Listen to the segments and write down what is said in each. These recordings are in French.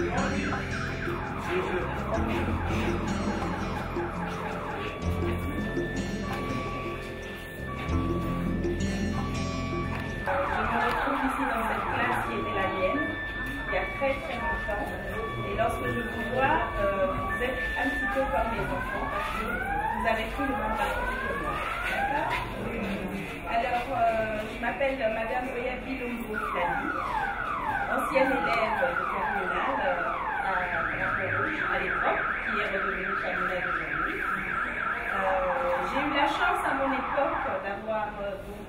Très longtemps. Et lorsque je vous vois, vous êtes un petit peu comme mes enfants parce que vous avez pris le même parcours que moi. D'accord. Alors, je m'appelle Madame Oyabi Lombo-Flani, ancienne élève de terminale à Grand-Rouge à l'époque, qui est redevenue terminale aujourd'hui. J'ai eu la chance à mon époque d'avoir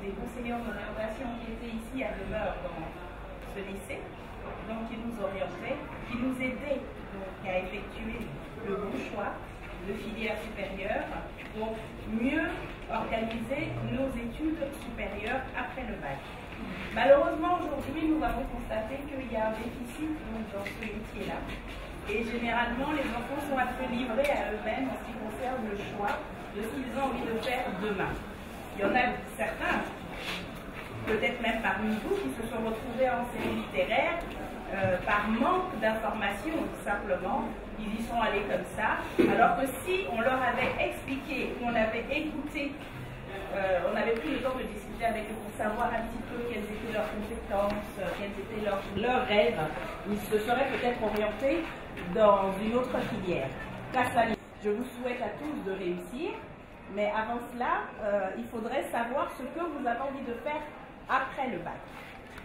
des conseillers en orientation qui étaient ici à demeure dans ce lycée. Donc, qui nous orientait, qui nous aidait donc, à effectuer le bon choix de filière supérieure, donc mieux organiser nos études supérieures après le bac. Malheureusement, aujourd'hui, nous avons constaté qu'il y a un déficit donc, dans ce métier-là. Et généralement, les enfants sont un peu livrés à eux-mêmes en ce qui concerne le choix de ce qu'ils ont envie de faire demain. Il y en a certains, peut-être même parmi vous, qui se sont retrouvés en série littéraire par manque d'informations, tout simplement. Ils y sont allés comme ça, alors que si on leur avait expliqué, qu'on avait écouté, on avait pris le temps de discuter avec eux pour savoir un petit peu quelles étaient leurs compétences, quels étaient leurs rêves, ils se seraient peut-être orientés dans une autre filière. Je vous souhaite à tous de réussir, mais avant cela, il faudrait savoir ce que vous avez envie de faire après le bac.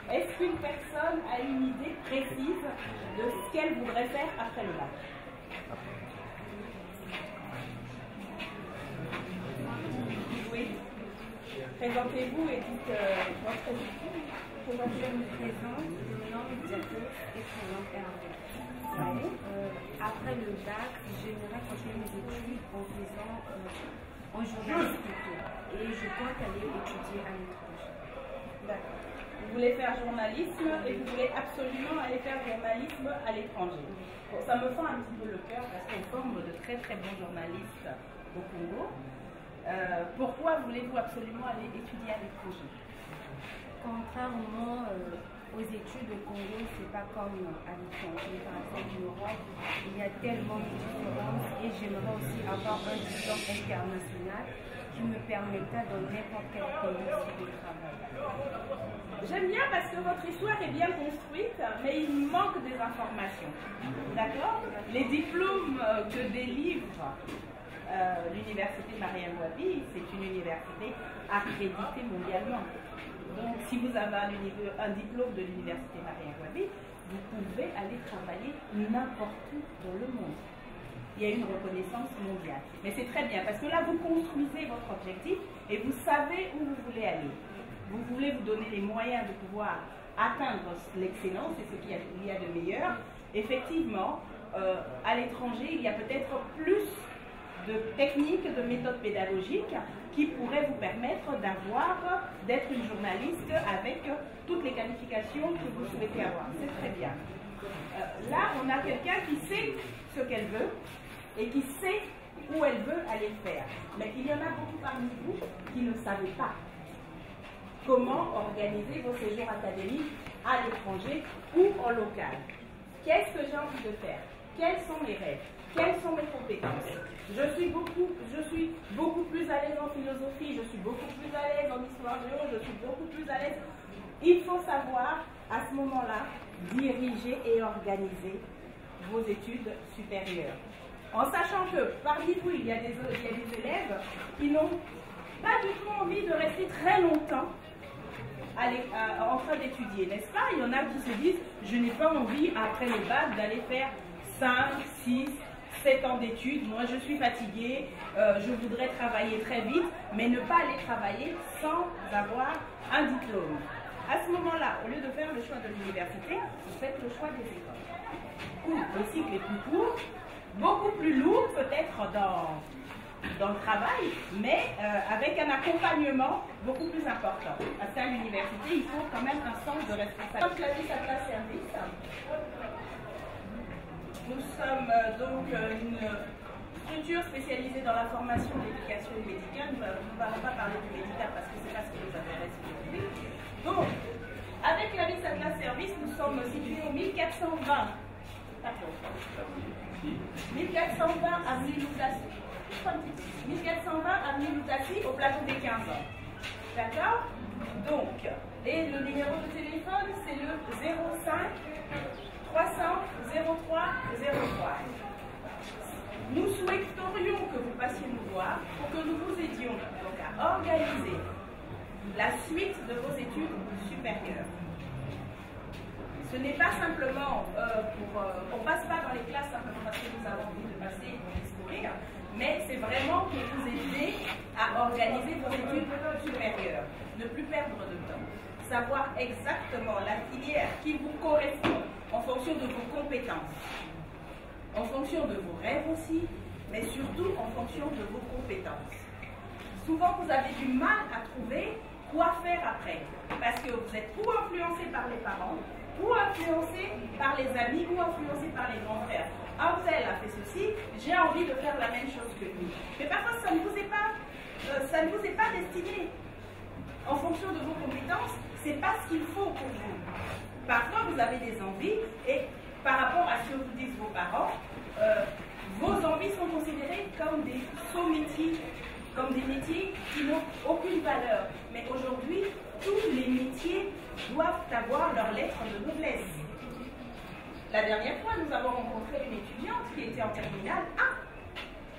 Est-ce qu'une personne a une idée précise de ce qu'elle voudrait faire après le bac? Oui. Présentez-vous et dites votre étude. Comment je me présente? Mon nom est Diatos et présente Hervé. Après le bac, j'aimerais continuer mes études en faisant en journalisme plutôt. Et je compte aller étudier à l'étranger. D'accord. Vous voulez faire journalisme et vous voulez absolument aller faire journalisme à l'étranger. Bon, ça me fend un petit peu le cœur parce qu'on forme de très très bons journalistes au Congo. Pourquoi voulez-vous absolument aller étudier à l'étranger? Contrairement aux études au Congo, c'est pas comme à l'étranger. Par exemple, en Europe, il y a tellement de différences et j'aimerais aussi avoir un diplôme international qui me permettra dans n'importe quel pays de travail. J'aime bien parce que votre histoire est bien construite, mais il manque des informations. D'accord? Les diplômes que délivre l'université Mariam Wabi, c'est une université accréditée mondialement. Donc, si vous avez un diplôme de l'université Mariam Wabi, vous pouvez aller travailler n'importe où dans le monde. Il y a une reconnaissance mondiale. Mais c'est très bien parce que là, vous construisez votre objectif et vous savez où vous voulez aller. Vous voulez vous donner les moyens de pouvoir atteindre l'excellence, c'est ce qu'il y a de meilleur. Effectivement, à l'étranger, il y a peut-être plus de techniques, de méthodes pédagogiques qui pourraient vous permettre d'être une journaliste avec toutes les qualifications que vous souhaitez avoir. C'est très bien. Là, on a quelqu'un qui sait ce qu'elle veut et qui sait où elle veut aller faire. Mais il y en a beaucoup parmi vous qui ne savez pas comment organiser vos séjours académiques à l'étranger ou en local. Qu'est-ce que j'ai envie de faire? Quels sont mes rêves? Quelles sont mes compétences? Je suis beaucoup plus à l'aise en philosophie, je suis beaucoup plus à l'aise en histoire géo, je suis beaucoup plus à l'aise. Il faut savoir, à ce moment-là, diriger et organiser vos études supérieures. En sachant que parmi vous, il y a des élèves qui n'ont pas du tout envie de rester très longtemps en train d'étudier, n'est-ce pas? Il y en a qui se disent, je n'ai pas envie, après le bac, d'aller faire 5, 6, 7 ans d'études. Moi, je suis fatiguée, je voudrais travailler très vite, mais ne pas aller travailler sans avoir un diplôme. À ce moment-là, au lieu de faire le choix de l'université, vous faites le choix des écoles. Ou le cycle est plus court, beaucoup plus lourd peut-être dans le travail, mais avec un accompagnement beaucoup plus important. Parce qu'à l'université, il faut quand même un sens de responsabilité. Comme l'a dit sa classe service, nous sommes donc une structure spécialisée dans la formation de l'éducation médicale. Nous n'allons pas parler du médical parce que ce n'est pas ce qui nous intéresse aujourd'hui. Donc, avec la classe service, nous sommes situés au 1420. avenue Lutassi au plateau des 15 ans. D'accord? Donc, et le numéro de téléphone, c'est le 05 300 03 03. Nous souhaiterions que vous passiez nous voir pour que nous vous aidions donc à organiser la suite de vos études supérieures. Ce n'est pas simplement on ne passe pas dans les classes simplement parce que nous avons envie de passer et de sourire, mais c'est vraiment pour vous aider à organiser vos études supérieures. Ne plus perdre de temps. Savoir exactement la filière qui vous correspond en fonction de vos compétences, en fonction de vos rêves aussi, mais surtout en fonction de vos compétences. Souvent, vous avez du mal à trouver quoi faire après, parce que vous êtes ou influencé par les parents, ou influencé par les amis, ou influencé par les grands frères. Ah, elle a fait ceci, j'ai envie de faire la même chose que lui. Mais parfois, ça ne vous est pas destiné. En fonction de vos compétences, ce n'est pas ce qu'il faut pour vous. Parfois, vous avez des envies et par rapport à ce que vous disent vos parents, vos envies sont considérées comme des faux métiers, comme des métiers qui n'ont aucune valeur. Mais aujourd'hui, tous les métiers doivent avoir leur lettre de noblesse. La dernière fois, nous avons rencontré une étudiante qui était en terminale A,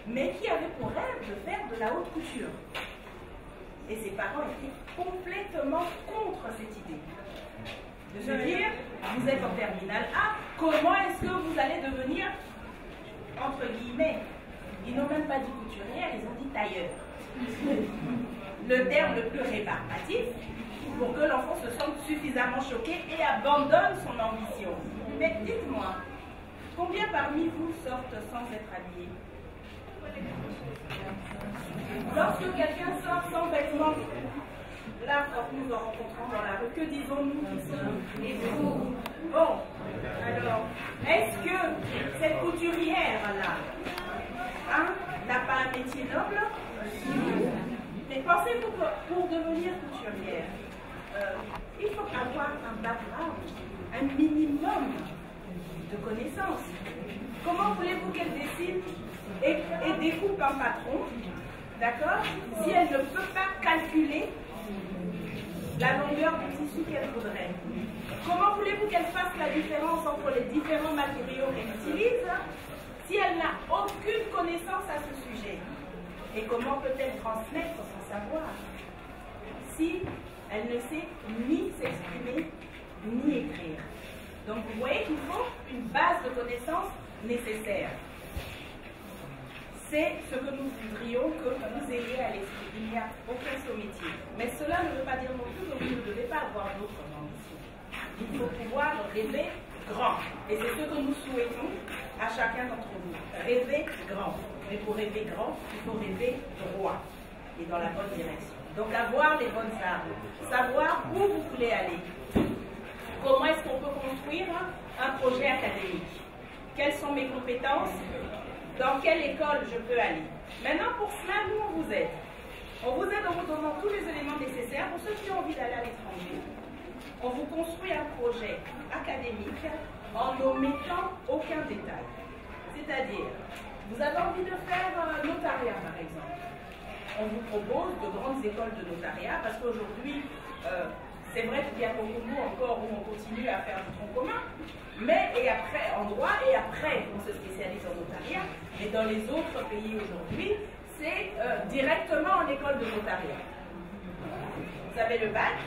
mais qui avait pour rêve de faire de la haute couture. Et ses parents étaient complètement contre cette idée. De se dire, vous êtes en terminale A, comment est-ce que vous allez devenir, entre guillemets, ils n'ont même pas dit couturière, ils ont dit tailleur. Le terme le plus rébarbatif pour que l'enfant se sente suffisamment choqué et abandonne son ambition. Mais dites-moi, combien parmi vous sortent sans être habillés? Lorsque quelqu'un sort sans vêtements, là, quand nous en rencontrons dans la rue, que disons-nous? Et vous? Bon, alors, est-ce que cette couturière-là n'a pas un métier noble? Mais pensez-vous que pour devenir couturière, il faut avoir un background, un minimum de connaissances. Comment voulez-vous qu'elle décide et découpe un patron, d'accord, si elle ne peut pas calculer la longueur du tissu qu'elle voudrait? Comment voulez-vous qu'elle fasse la différence entre les différents matériaux qu'elle utilise si elle n'a aucune connaissance à ce sujet? Et comment peut-elle transmettre son savoir si elle ne sait ni s'exprimer ni écrire? Donc vous voyez qu'il faut une base de connaissances nécessaire. C'est ce que nous voudrions que vous ayez à l'esprit. Il n'y a aucun saut métier. Mais cela ne veut pas dire non plus que vous ne devez pas avoir d'autres ambitions. Il faut pouvoir rêver grand. Et c'est ce que nous souhaitons à chacun d'entre vous. Rêver grand. Mais pour rêver grand, il faut rêver droit et dans la bonne direction. Donc avoir les bonnes armes. Savoir où vous voulez aller. Comment est-ce qu'on peut construire un projet académique? Quelles sont mes compétences? Dans quelle école je peux aller? Maintenant, pour cela, nous, on vous aide. On vous aide en vous donnant tous les éléments nécessaires pour ceux qui ont envie d'aller à l'étranger. On vous construit un projet académique en n'omettant aucun détail. C'est-à-dire, vous avez envie de faire notariat, par exemple. On vous propose de grandes écoles de notariat parce qu'aujourd'hui, c'est vrai qu'il y a beaucoup de mots encore où on continue à faire du tronc commun, mais et après en droit, et après on se spécialise en notariat, mais dans les autres pays aujourd'hui, c'est directement en école de notariat. Vous avez le bac,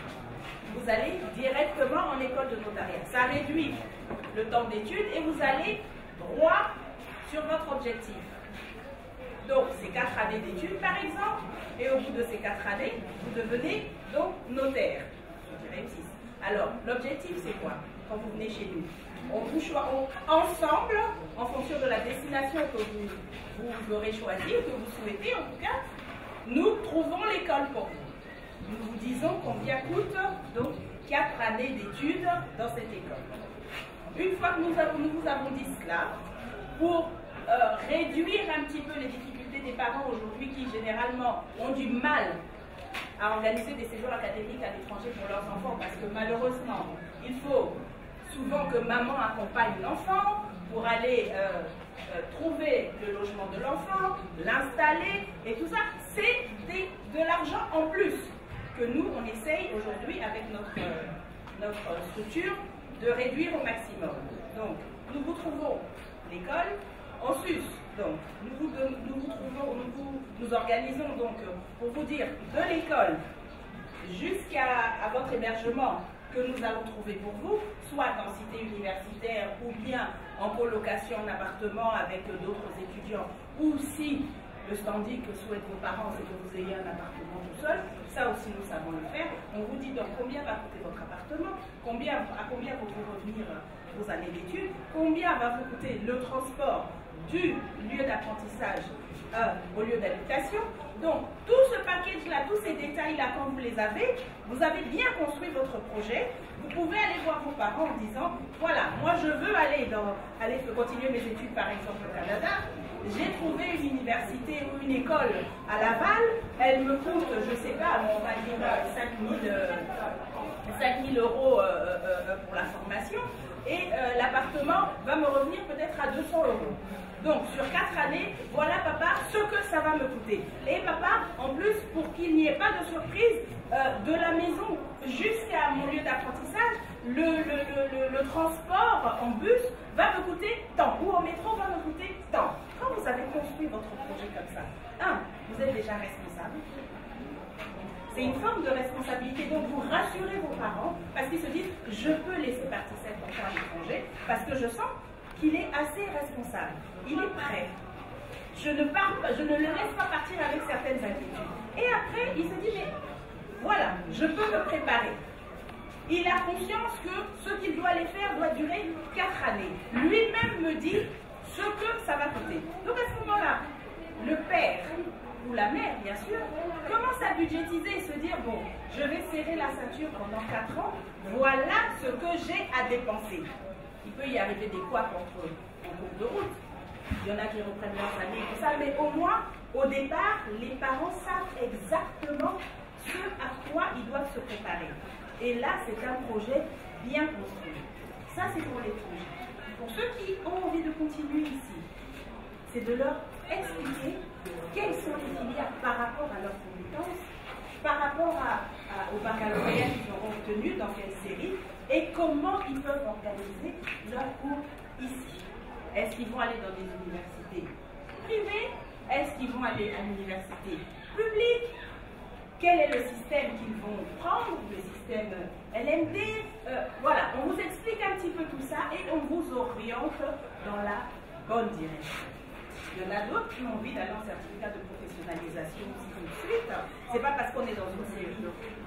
vous allez directement en école de notariat. Ça réduit le temps d'études et vous allez droit sur votre objectif. Donc, c'est 4 années d'études, par exemple, et au bout de ces 4 années, vous devenez donc notaire. Alors, l'objectif, c'est quoi quand vous venez chez nous? On vous choisit ensemble, en fonction de la destination que vous aurez choisie, ou que vous souhaitez en tout cas, nous trouvons l'école pour vous. Nous vous disons combien coûte donc 4 années d'études dans cette école. Une fois que nous vous avons dit cela, pour réduire un petit peu les difficultés des parents aujourd'hui qui généralement ont du mal à organiser des séjours académiques à l'étranger pour leurs enfants parce que malheureusement, il faut souvent que maman accompagne l'enfant pour aller trouver le logement de l'enfant, l'installer et tout ça. c'est de l'argent en plus que nous, on essaye aujourd'hui avec notre structure de réduire au maximum. Donc, nous vous trouvons l'école en sus. Donc, nous organisons donc, pour vous dire, de l'école jusqu'à votre hébergement que nous allons trouver pour vous, soit en cité universitaire ou bien en colocation en appartement avec d'autres étudiants, ou si le standing que souhaitent vos parents, c'est que vous ayez un appartement tout seul, ça aussi nous savons le faire. On vous dit donc combien va coûter votre appartement, à combien vont vous revenir vos années d'études, combien va vous coûter le transport du lieu d'apprentissage au lieu d'habitation. Donc, tout ce package-là, tous ces détails-là, quand vous les avez, vous avez bien construit votre projet. Vous pouvez aller voir vos parents en disant, voilà, moi je veux aller continuer mes études, par exemple, au Canada. J'ai trouvé une université ou une école à Laval. Elle me coûte, je ne sais pas, on va dire 5 000 euros pour la formation. Et l'appartement va me revenir peut-être à 200 euros. Donc, sur 4 années, voilà, papa, ce que ça va me coûter. Et papa, en plus, pour qu'il n'y ait pas de surprise, de la maison jusqu'à mon lieu d'apprentissage, le transport en bus va me coûter tant, ou en métro va me coûter tant. Quand vous avez construit votre projet comme ça, vous êtes déjà responsable. C'est une forme de responsabilité, donc vous rassurez vos parents parce qu'ils se disent « je peux laisser partir cet enfant à l'étranger parce que je sens qu'il est assez responsable, il est prêt. Je ne le laisse pas partir avec certaines inquiétudes. » Et après, il se dit « mais voilà, je peux me préparer. » Il a conscience que ce qu'il doit aller faire doit durer 4 années. Lui-même me dit ce que ça va coûter. Donc à ce moment-là, le père ou la mère, bien sûr, commence à budgétiser et se dire, bon, je vais serrer la ceinture pendant 4 ans, voilà ce que j'ai à dépenser. Il peut y arriver des couacs en cours de route. Il y en a qui reprennent leurs années, tout ça, mais au moins, au départ, les parents savent exactement ce à quoi ils doivent se préparer. Et là, c'est un projet bien construit. Ça, c'est pour les projets. Pour ceux qui ont envie de continuer ici, c'est de leur expliquer quelles sont les filières par rapport à leurs compétences, par rapport au baccalauréat qu'ils auront obtenu, dans quelle série, et comment ils peuvent organiser leurs cours ici. Est-ce qu'ils vont aller dans des universités privées? Est-ce qu'ils vont aller à l'université publique? Quel est le système qu'ils vont prendre? Le système LMD? Voilà, on vous explique un petit peu tout ça et on vous oriente dans la bonne direction. Il y en a d'autres qui ont envie d'aller en certificat de professionnalisation aussi tout de suite. C'est pas parce qu'on est dans une série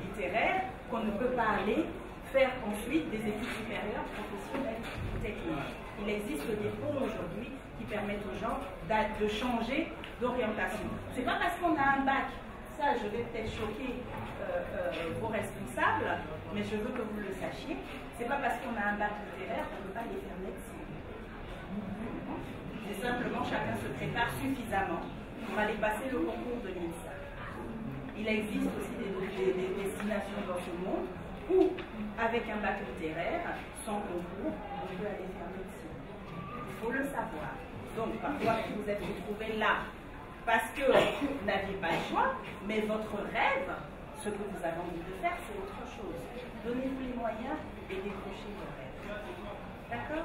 littéraire qu'on ne peut pas aller faire ensuite des études supérieures professionnelles ou techniques. Il existe des fonds aujourd'hui qui permettent aux gens de changer d'orientation. C'est pas parce qu'on a un bac, ça je vais peut-être choquer vos responsables, mais je veux que vous le sachiez, c'est pas parce qu'on a un bac littéraire qu'on ne peut pas aller faire médecine. C'est simplement chacun se prépare suffisamment pour aller passer le concours de l'INSA. Il existe aussi des destinations dans ce monde où, avec un bac littéraire, sans concours, on peut aller faire médecine. Il faut le savoir. Donc, parfois, vous êtes retrouvés là parce que vous n'aviez pas le choix, mais votre rêve, ce que vous avez envie de faire, c'est autre chose. Donnez-vous les moyens et décrochez vos rêves. D'accord?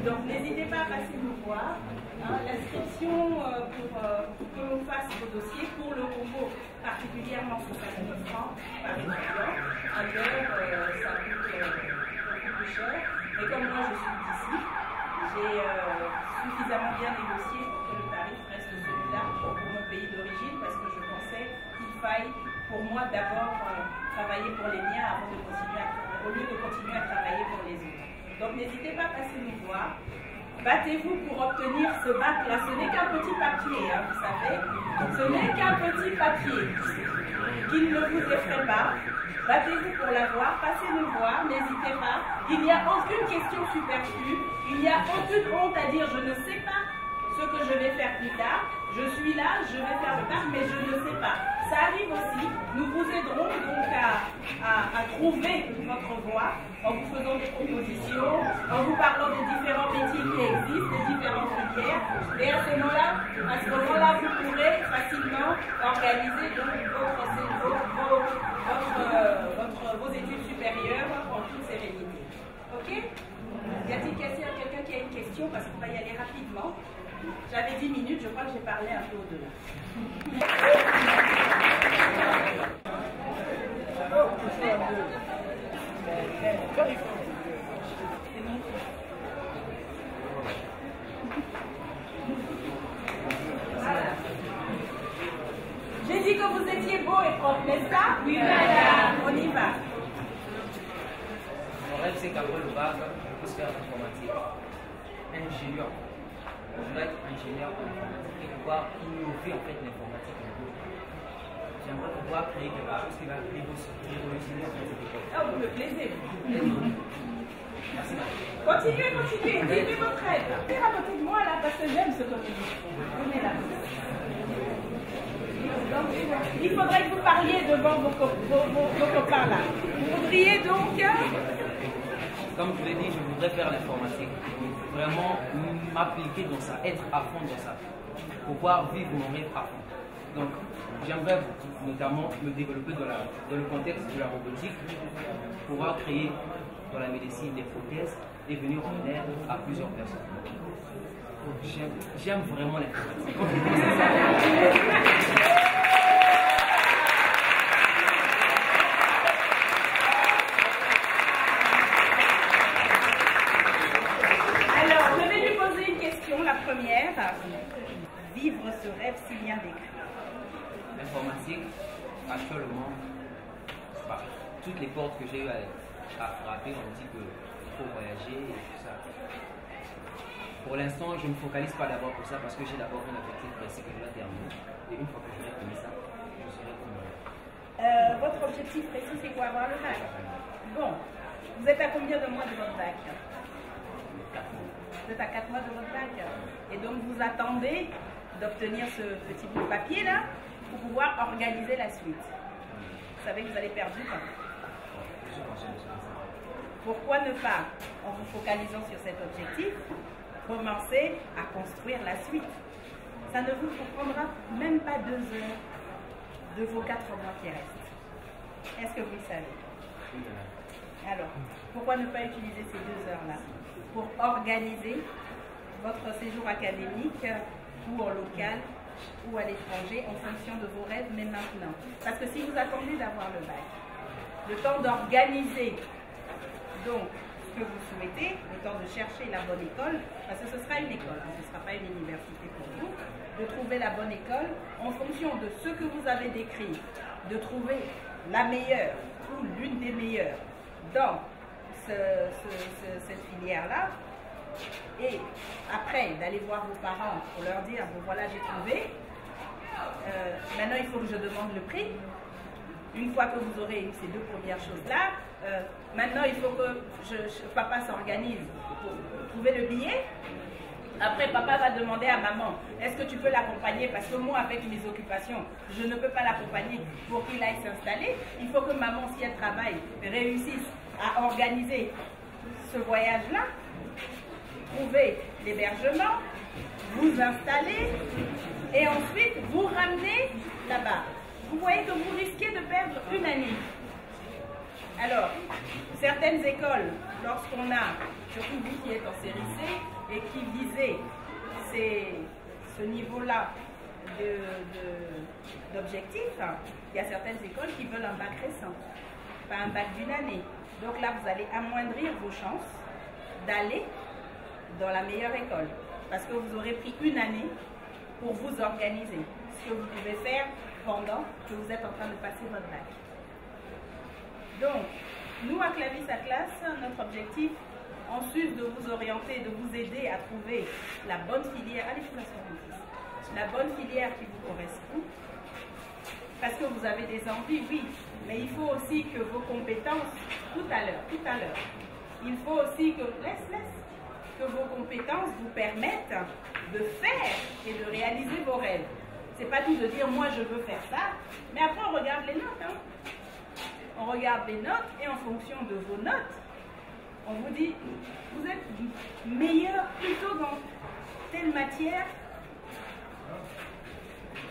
Donc n'hésitez pas à passer nous voir. L'inscription pour que l'on fasse vos dossiers pour le Congo, particulièrement 60 000 francs par étudiant. À l'heure, ça coûte beaucoup plus cher. Mais comme moi je suis d'ici, j'ai suffisamment bien négocié pour que le tarif reste celui-là pour mon pays d'origine, parce que je pensais qu'il faille pour moi d'abord travailler pour les miens avant de continuer au lieu de continuer à travailler pour les autres. Donc n'hésitez pas à passer nous voir. Battez-vous pour obtenir ce bac-là. Ce n'est qu'un petit papier, hein, vous savez. Ce n'est qu'un petit papier qui ne vous effraie pas. Battez-vous pour l'avoir. Passez nous voir. N'hésitez pas. Il n'y a aucune question superflue. Il n'y a aucune honte à dire je ne sais pas ce que je vais faire plus tard. Je suis là, je vais faire le bac, mais je ne sais pas. Ça arrive aussi. Nous vous aiderons donc à trouver votre voie en vous faisant des propositions, en vous parlant des différents métiers qui existent, des différentes filières. Et à ce moment-là, vous pourrez facilement organiser donc vos études supérieures en toute sérénité. Ok? Y a-t-il quelqu'un qui a une question? Parce qu'on va y aller rapidement. J'avais 10 minutes, je crois que j'ai parlé un peu au-delà. J'ai dit que vous étiez beau et propre, n'est-ce pas? Oui, madame. On y va. Mon rêve, c'est qu'après le bac, je puisse faire l'informatique. Ingénieur. Je voudrais être ingénieur en informatique et pouvoir innover en fait l'informatique un peu. J'aimerais pouvoir créer quelque chose qui va révolutionner en fait cette école. Oh, vous me plaisez. Merci madame. Continuez. Dites votre rêve. Venez à côté de moi là parce que j'aime ce que vous dites. Venez là. Donc, il faudrait que vous parliez devant vos copains là. Vous voudriez donc... Comme je l'ai dit, je voudrais faire l'informatique. Vraiment m'appliquer dans ça, être à fond dans ça. Pouvoir vivre mon rêve à fond. Donc, j'aimerais notamment me développer dans le contexte de la robotique, pouvoir créer dans la médecine des prothèses et venir en aide à plusieurs personnes. J'aime vraiment l'informatique. Alors, je vais lui poser une question, la première. Vivre ce rêve si bien décrit. L'informatique, actuellement, toutes les portes que j'ai eu à frapper, on me dit qu'il faut voyager et tout ça. Pour l'instant, je ne me focalise pas d'abord pour ça parce que j'ai d'abord un objectif précis que je dois terminer. Et une fois que je vais terminer ça, je serai comme... Votre objectif précis, c'est quoi? Avoir le bac? Bon, vous êtes à combien de mois de votre bac? 4 mois. Vous êtes à 4 mois de votre bac. Et donc, vous attendez d'obtenir ce petit bout de papier là pour pouvoir organiser la suite. Vous savez que vous allez perdre du temps. Pourquoi ne pas, en vous focalisant sur cet objectif, commencer à construire la suite? Ça ne vous prendra même pas 2 heures de vos 4 mois qui restent. Est-ce que vous le savez? Alors, pourquoi ne pas utiliser ces 2 heures-là pour organiser votre séjour académique ou en local ou à l'étranger en fonction de vos rêves, mais maintenant? Parce que si vous attendez d'avoir le bac, le temps d'organiser donc ce que vous souhaitez, le temps de chercher la bonne école, parce que ce sera une école, ce ne sera pas une université pour vous, de trouver la bonne école en fonction de ce que vous avez décrit, de trouver la meilleure ou l'une des meilleures dans cette filière-là, et après d'aller voir vos parents pour leur dire, bon voilà j'ai trouvé, maintenant il faut que je demande le prix. Une fois que vous aurez eu ces 2 premières choses-là, maintenant il faut que papa s'organise pour trouver le billet. Après, papa va demander à maman, est-ce que tu peux l'accompagner? Parce que moi, avec mes occupations, je ne peux pas l'accompagner pour qu'il aille s'installer. Il faut que maman, si elle travaille, réussisse à organiser ce voyage-là, trouver l'hébergement, vous installer et ensuite vous ramener là-bas. Vous voyez que vous risquez de perdre une année. Alors, certaines écoles, lorsqu'on a, surtout vous qui êtes en série C et qui visez ce niveau-là d'objectifs, il y a certaines écoles qui veulent un bac récent, pas un bac d'une année. Donc là, vous allez amoindrir vos chances d'aller dans la meilleure école. Parce que vous aurez pris une année pour vous organiser. Ce que vous pouvez faire pendant que vous êtes en train de passer votre bac. Donc, nous à Clavis à classe, notre objectif, en sus de vous orienter, de vous aider à trouver la bonne filière, allez vous asseoir mon fils, la bonne filière qui vous correspond, parce que vous avez des envies, oui, mais il faut aussi que vos compétences, tout à l'heure, il faut aussi que, que vos compétences vous permettent de faire et de réaliser vos rêves. C'est pas tout de dire, moi je veux faire ça, mais après on regarde les notes. Hein. on regarde les notes et en fonction de vos notes, on vous dit, vous êtes meilleur plutôt dans telle matière,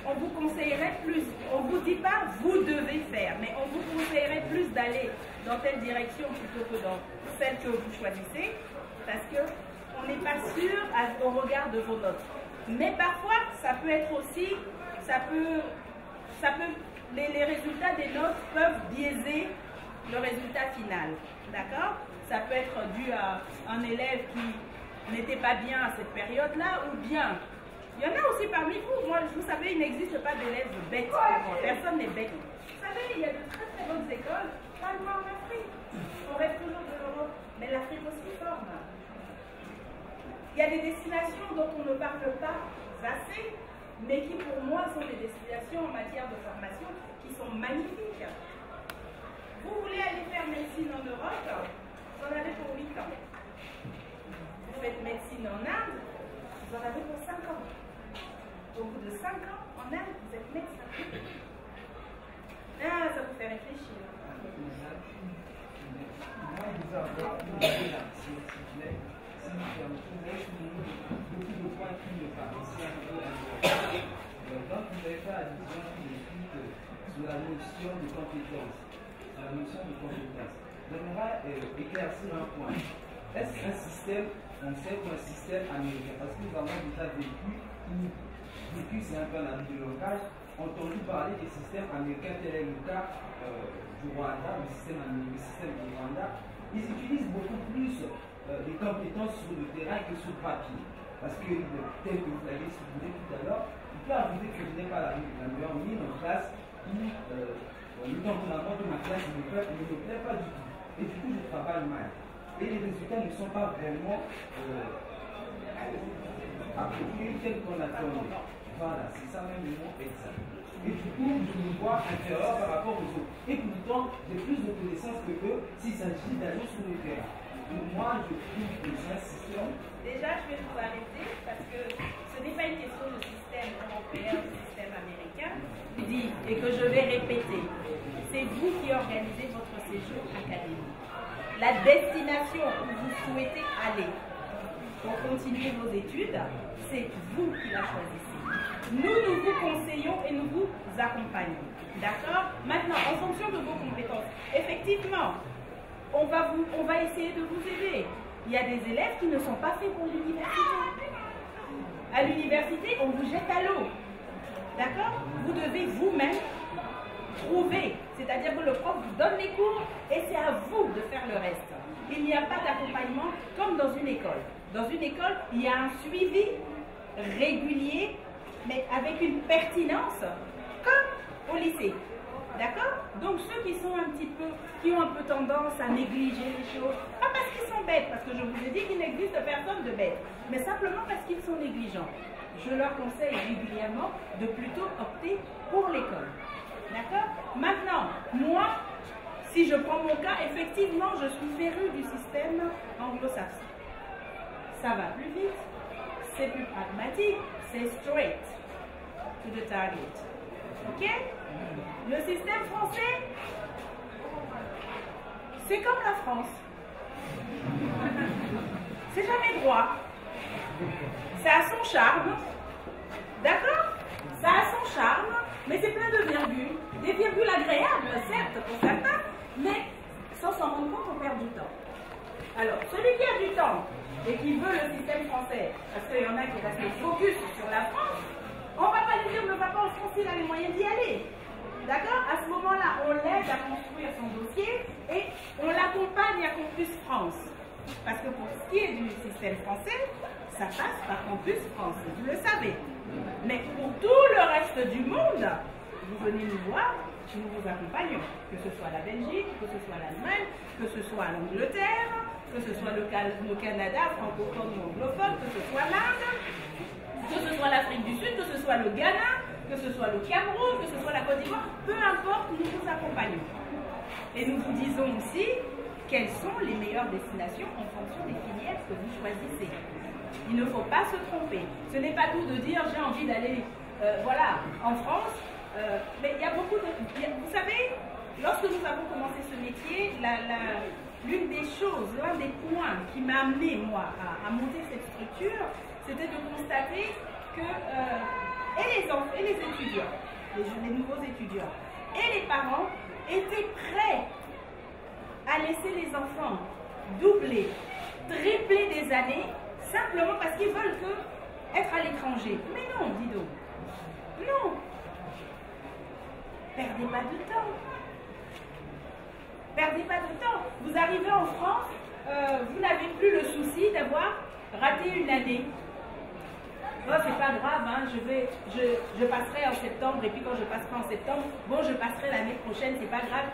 on vous conseillerait plus. On ne vous dit pas vous devez faire, mais on vous conseillerait plus d'aller dans telle direction plutôt que dans celle que vous choisissez, parce qu'on n'est pas sûr au regard de vos notes. Mais parfois, ça peut être aussi, les résultats des notes peuvent biaiser le résultat final. D'accord? Ça peut être dû à un élève qui n'était pas bien à cette période-là, ou bien, il y en a aussi parmi vous. Moi, vous savez, il n'existe pas d'élèves bêtes. Personne n'est bête. Vous savez, il y a de très très bonnes écoles, pas loin en Afrique. On rêve toujours de l'Europe, mais l'Afrique aussi forme. Il y a des destinations dont on ne parle pas assez, mais qui pour moi sont des destinations en matière de formation qui sont magnifiques. Vous voulez aller faire médecine en Europe, vous en avez pour 8 ans. Vous faites médecine en Inde, vous en avez pour 5 ans. Au bout de 5 ans, en Inde, vous êtes médecin. Ah, ça vous fait réfléchir. Beaucoup de points qui me paraissaient un peu importants. Donc, vous avez fait allusion sur la notion de compétence. J'aimerais éclaircir un point. Est-ce un système français ou un système américain? Parce que nous avons déjà vécu, c'est un peu un ami de langage, entendu parler des systèmes américains, tel est le cas du Rwanda, le système du Rwanda. Ils utilisent beaucoup plus des compétences sur le terrain que sur papier. Parce que, tel que vous l'avez souligné tout à l'heure, il peut arriver que je n'ai pas la meilleure mine en classe où le tempérament de ma classe ne me plaît pas du tout. Et du coup, je travaille mal. Et les résultats ne sont pas vraiment appropriés tels qu'on attendait. Voilà, c'est ça même le mot exact. Et du coup, je me vois inférieur par rapport aux autres. Et pourtant, j'ai plus de connaissances que eux s'il s'agit d'aller sur le terrain. Pour moi, je trouve que c'est un système. Déjà, je vais vous arrêter parce que ce n'est pas une question de système européen ou de système américain. Je dis, et que je vais répéter, c'est vous qui organisez votre séjour académique. La destination où vous souhaitez aller pour continuer vos études, c'est vous qui la choisissez. Nous vous conseillons et nous vous accompagnons. D'accord? Maintenant, en fonction de vos compétences, effectivement, on va essayer de vous aider. Il y a des élèves qui ne sont pas faits pour l'université. À l'université, on vous jette à l'eau. D'accord? Vous devez vous-même trouver. C'est-à-dire que le prof vous donne les cours et c'est à vous de faire le reste. Il n'y a pas d'accompagnement comme dans une école. Dans une école, il y a un suivi régulier, mais avec une pertinence, comme au lycée. D'accord? Donc ceux qui sont qui ont un peu tendance à négliger les choses, pas parce qu'ils sont bêtes, parce que je vous ai dit qu'il n'existe personne de bête, mais simplement parce qu'ils sont négligents. Je leur conseille régulièrement de plutôt opter pour l'école. D'accord? Maintenant, moi, si je prends mon cas, effectivement, je suis férue du système anglo-saxon. Ça va plus vite, c'est plus pragmatique, c'est straight to the target. Ok? Le système français, c'est comme la France. C'est jamais droit. Ça a son charme. D'accord? Ça a son charme, mais c'est plein de virgules. Des virgules agréables, certes, pour certains, mais sans s'en rendre compte, on perd du temps. Alors, celui qui a du temps et qui veut le système français, parce qu'il y en a qui restent focus sur la France, on ne va pas lui dire ne va pas en France, il a les moyens d'y aller. D'accord? À ce moment-là, on l'aide à construire son dossier et on l'accompagne à Campus France. Parce que pour ce qui est du système français, ça passe par Campus France, vous le savez. Mais pour tout le reste du monde, vous venez nous voir, nous vous accompagnons. Que ce soit la Belgique, que ce soit l'Allemagne, que ce soit l'Angleterre, que ce soit le Canada, francophone ou anglophone, que ce soit l'Inde, que ce soit l'Afrique du Sud, que ce soit le Ghana, que ce soit le Cameroun, que ce soit la Côte d'Ivoire, peu importe, nous vous accompagnons. Et nous vous disons aussi quelles sont les meilleures destinations en fonction des filières que vous choisissez. Il ne faut pas se tromper. Ce n'est pas tout de dire j'ai envie d'aller voilà, en France, mais il y a beaucoup de... Vous savez, lorsque nous avons commencé ce métier, l'une des choses, l'un des points qui m'a amené, moi, à monter cette structure, c'était de constater que et les étudiants, les nouveaux étudiants, et les parents étaient prêts à laisser les enfants doubler, tripler des années, simplement parce qu'ils veulent être à l'étranger. Mais non, dis donc. Non. Perdez pas de temps. Perdez pas de temps. Vous arrivez en France, vous n'avez plus le souci d'avoir raté une année. Oh, c'est pas grave, hein, je passerai en septembre, et puis quand je passerai en septembre, bon, je passerai l'année prochaine, c'est pas grave.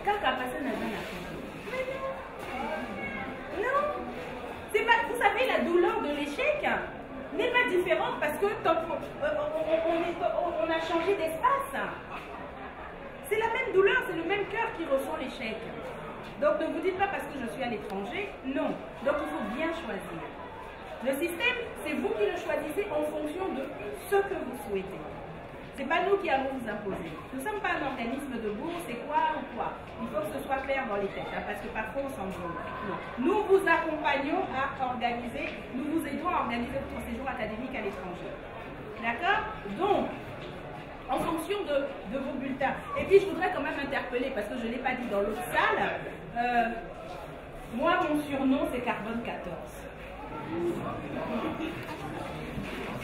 Quand la personne n'a rien à faire. Mais non. Non. C'est pas, vous savez, la douleur de l'échec n'est pas différente parce que on a changé d'espace. C'est la même douleur, c'est le même cœur qui ressent l'échec. Donc ne vous dites pas parce que je suis à l'étranger, non. Donc il faut bien choisir. Le système, c'est vous qui le choisissez en fonction de ce que vous souhaitez. Ce n'est pas nous qui allons vous imposer. Nous ne sommes pas un organisme de bourse, c'est quoi ou quoi. Il faut que ce soit clair dans les têtes, hein, parce que parfois on s'embrouille. Nous vous accompagnons à organiser, nous vous aidons à organiser votre séjour académique à l'étranger. D'accord? Donc, en fonction de vos bulletins. Et puis je voudrais quand même interpeller, parce que je ne l'ai pas dit dans l'autre salle, moi mon surnom c'est Carbone 14.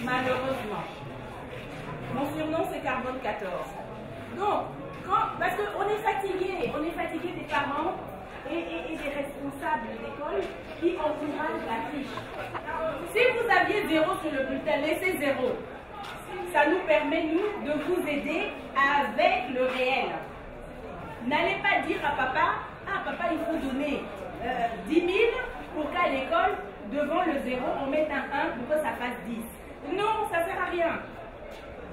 Malheureusement. Mon surnom c'est Carbone 14. Donc, parce qu'on est fatigué des parents et des responsables d'école qui encouragent la triche. Si vous aviez 0 sur le bulletin, laissez 0. Ça nous permet, nous, de vous aider avec le réel. N'allez pas dire à papa, ah papa, il faut donner 10 000 pour qu'à l'école, devant le 0, on mette un 1 pour que ça fasse 10. Non, ça ne sert à rien.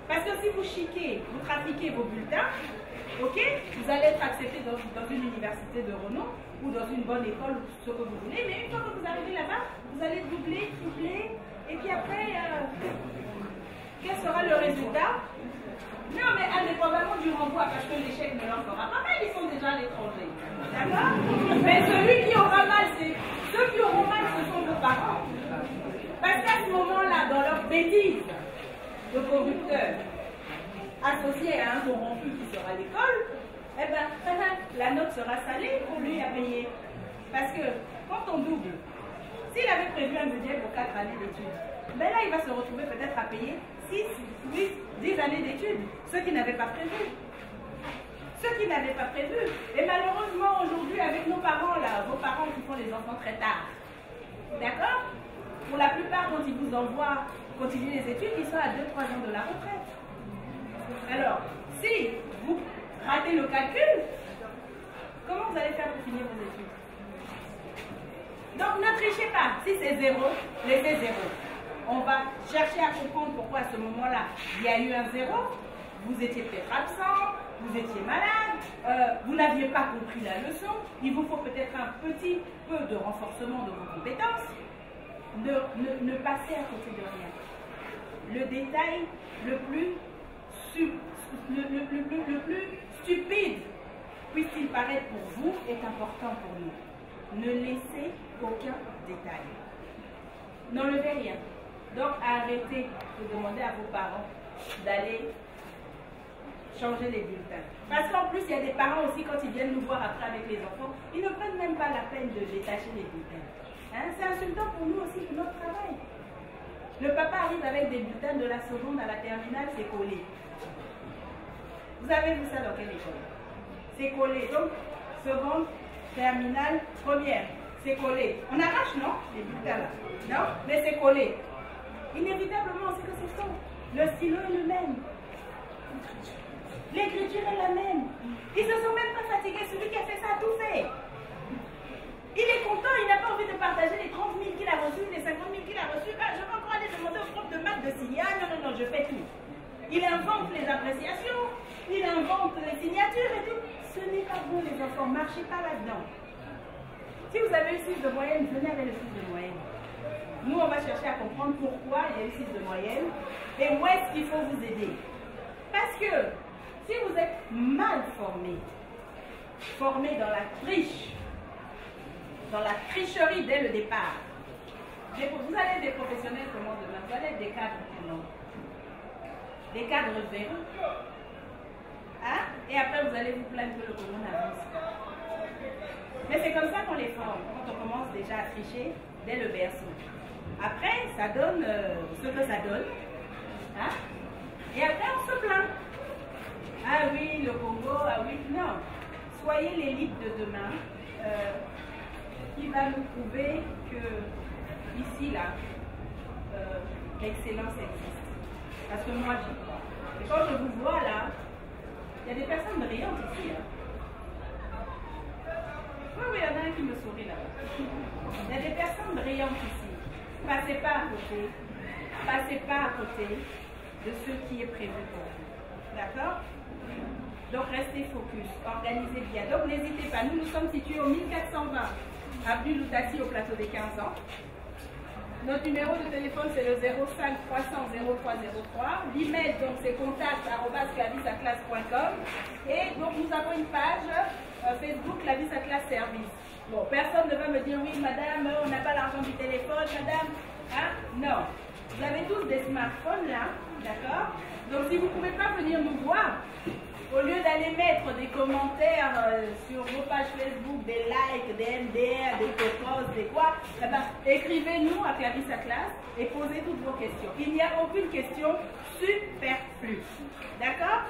Parce que si vous chiquez, vous trafiquez vos bulletins, ok, vous allez être accepté dans une université de renom ou dans une bonne école ou ce que vous voulez, mais une fois que vous arrivez là-bas, vous allez doubler, tripler, et puis après, quel sera le résultat? Non, mais indépendamment du renvoi, parce que l'échec ne leur fera pas mal, ils sont déjà à l'étranger. D'accord? Mais celui qui aura mal, ceux qui auront mal, ce sont vos parents. Parce qu'à ce moment-là, dans leur bêtise de corrupteur, associé à un corrompu qui sera à l'école, eh bien, la note sera salée pour lui à payer. Parce que quand on double, s'il avait prévu un budget pour 4 années d'études, ben là, il va se retrouver peut-être à payer 6, 8, 10 années d'études, ce qui n'avait pas prévu. Ceux qui n'avaient pas prévu. Et malheureusement, aujourd'hui, avec nos parents, là, vos parents qui font les enfants très tard, d'accord? Pour la plupart, quand ils vous envoient continuer les études, ils sont à 2-3 ans de la retraite. Alors, si vous ratez le calcul, comment vous allez faire pour finir vos études? Donc, ne trichez pas. Si c'est 0, laissez 0. On va chercher à comprendre pourquoi à ce moment-là, il y a eu un 0. Vous étiez peut-être absent, vous étiez malade, vous n'aviez pas compris la leçon. Il vous faut peut-être un petit peu de renforcement de vos compétences. Ne passez à côté de rien. Le détail le plus stupide, puisse-t-il paraître pour vous, est important pour nous. Ne laissez aucun détail. N'enlevez rien. Donc arrêtez de demander à vos parents d'aller changer les bulletins. Parce qu'en plus, il y a des parents aussi, quand ils viennent nous voir après avec les enfants, ils ne prennent même pas la peine de détacher les bulletins. Hein? C'est insultant pour nous aussi, pour notre travail. Le papa arrive avec des bulletins de la seconde à la terminale, c'est collé. Vous avez vu ça dans quelle école? C'est collé. Donc, seconde, terminale, première, c'est collé. On arrache, non? Les bulletins là. Non? Mais c'est collé. Inévitablement, c'est que c'est faux. Le stylo est le même. L'écriture est la même. Ils ne se sont même pas fatigués. Celui qui a fait ça a tout fait. Il est content, il n'a pas envie de partager les 30 000 qu'il a reçus, les 50 000 qu'il a reçus. Ah, je vais encore aller demander au prof de maths de signer. Ah, non, je fais tout. Il invente les appréciations, il invente les signatures et tout. Ce n'est pas bon, les enfants. Marchez pas là-dedans. Si vous avez eu 6 de moyenne, venez avec le 6 de moyenne. Nous, on va chercher à comprendre pourquoi il y a eu 6 de moyenne et où est-ce qu'il faut vous aider. Parce que si vous êtes mal formé, formés dans la triche, dans la tricherie dès le départ. Vous allez être des professionnels comment demain? Vous allez être des cadres comment? Des cadres véreux. Hein? Et après, vous allez vous plaindre que le Congo n'avance pas. Mais c'est comme ça qu'on les forme, quand on commence déjà à tricher dès le berceau. Après, ça donne ce que ça donne. Hein? Et après, on se plaint. Ah oui, le Congo, ah oui, non. Soyez l'élite de demain qui va nous prouver que ici, là, l'excellence existe. Parce que moi, j'y crois. Et quand je vous vois là, il y a des personnes brillantes ici. Hein. Oui, il y en a un qui me sourit là. Il y a des personnes brillantes ici. Passez pas à côté. Passez pas à côté de ce qui est prévu pour vous. D'accord? Donc restez focus, organisez bien. Donc n'hésitez pas, nous sommes situés au 1420 avenue Lutassi au plateau des 15 ans. Notre numéro de téléphone c'est le 05 300 0303. L'email donc c'est contact@clavisatlas.com. Et donc nous avons une page Facebook Clavis Atlas Service. Bon, personne ne va me dire oui madame, on n'a pas l'argent du téléphone, madame. Hein? Non. Vous avez tous des smartphones là, d'accord? Donc si vous ne pouvez pas venir nous voir, au lieu d'aller mettre des commentaires sur vos pages Facebook, des likes, des MDR, des copos, des quoi, eh ben, écrivez-nous à Clavis Atlas et posez toutes vos questions. Il n'y a aucune question superflue. D'accord?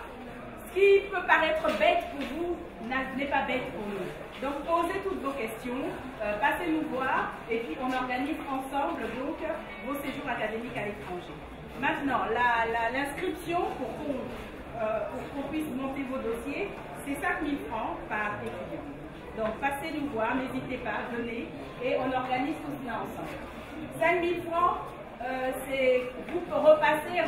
Ce qui peut paraître bête pour vous n'est pas bête pour nous. Donc posez toutes vos questions, passez nous voir et puis on organise ensemble donc vos séjours académiques à l'étranger. Maintenant, l'inscription pour qu'on puisse monter vos dossiers, c'est 5 000 francs par étudiant. Donc passez nous voir, n'hésitez pas, venez et on organise tout cela ensemble. 5 000 francs, c'est vous repassez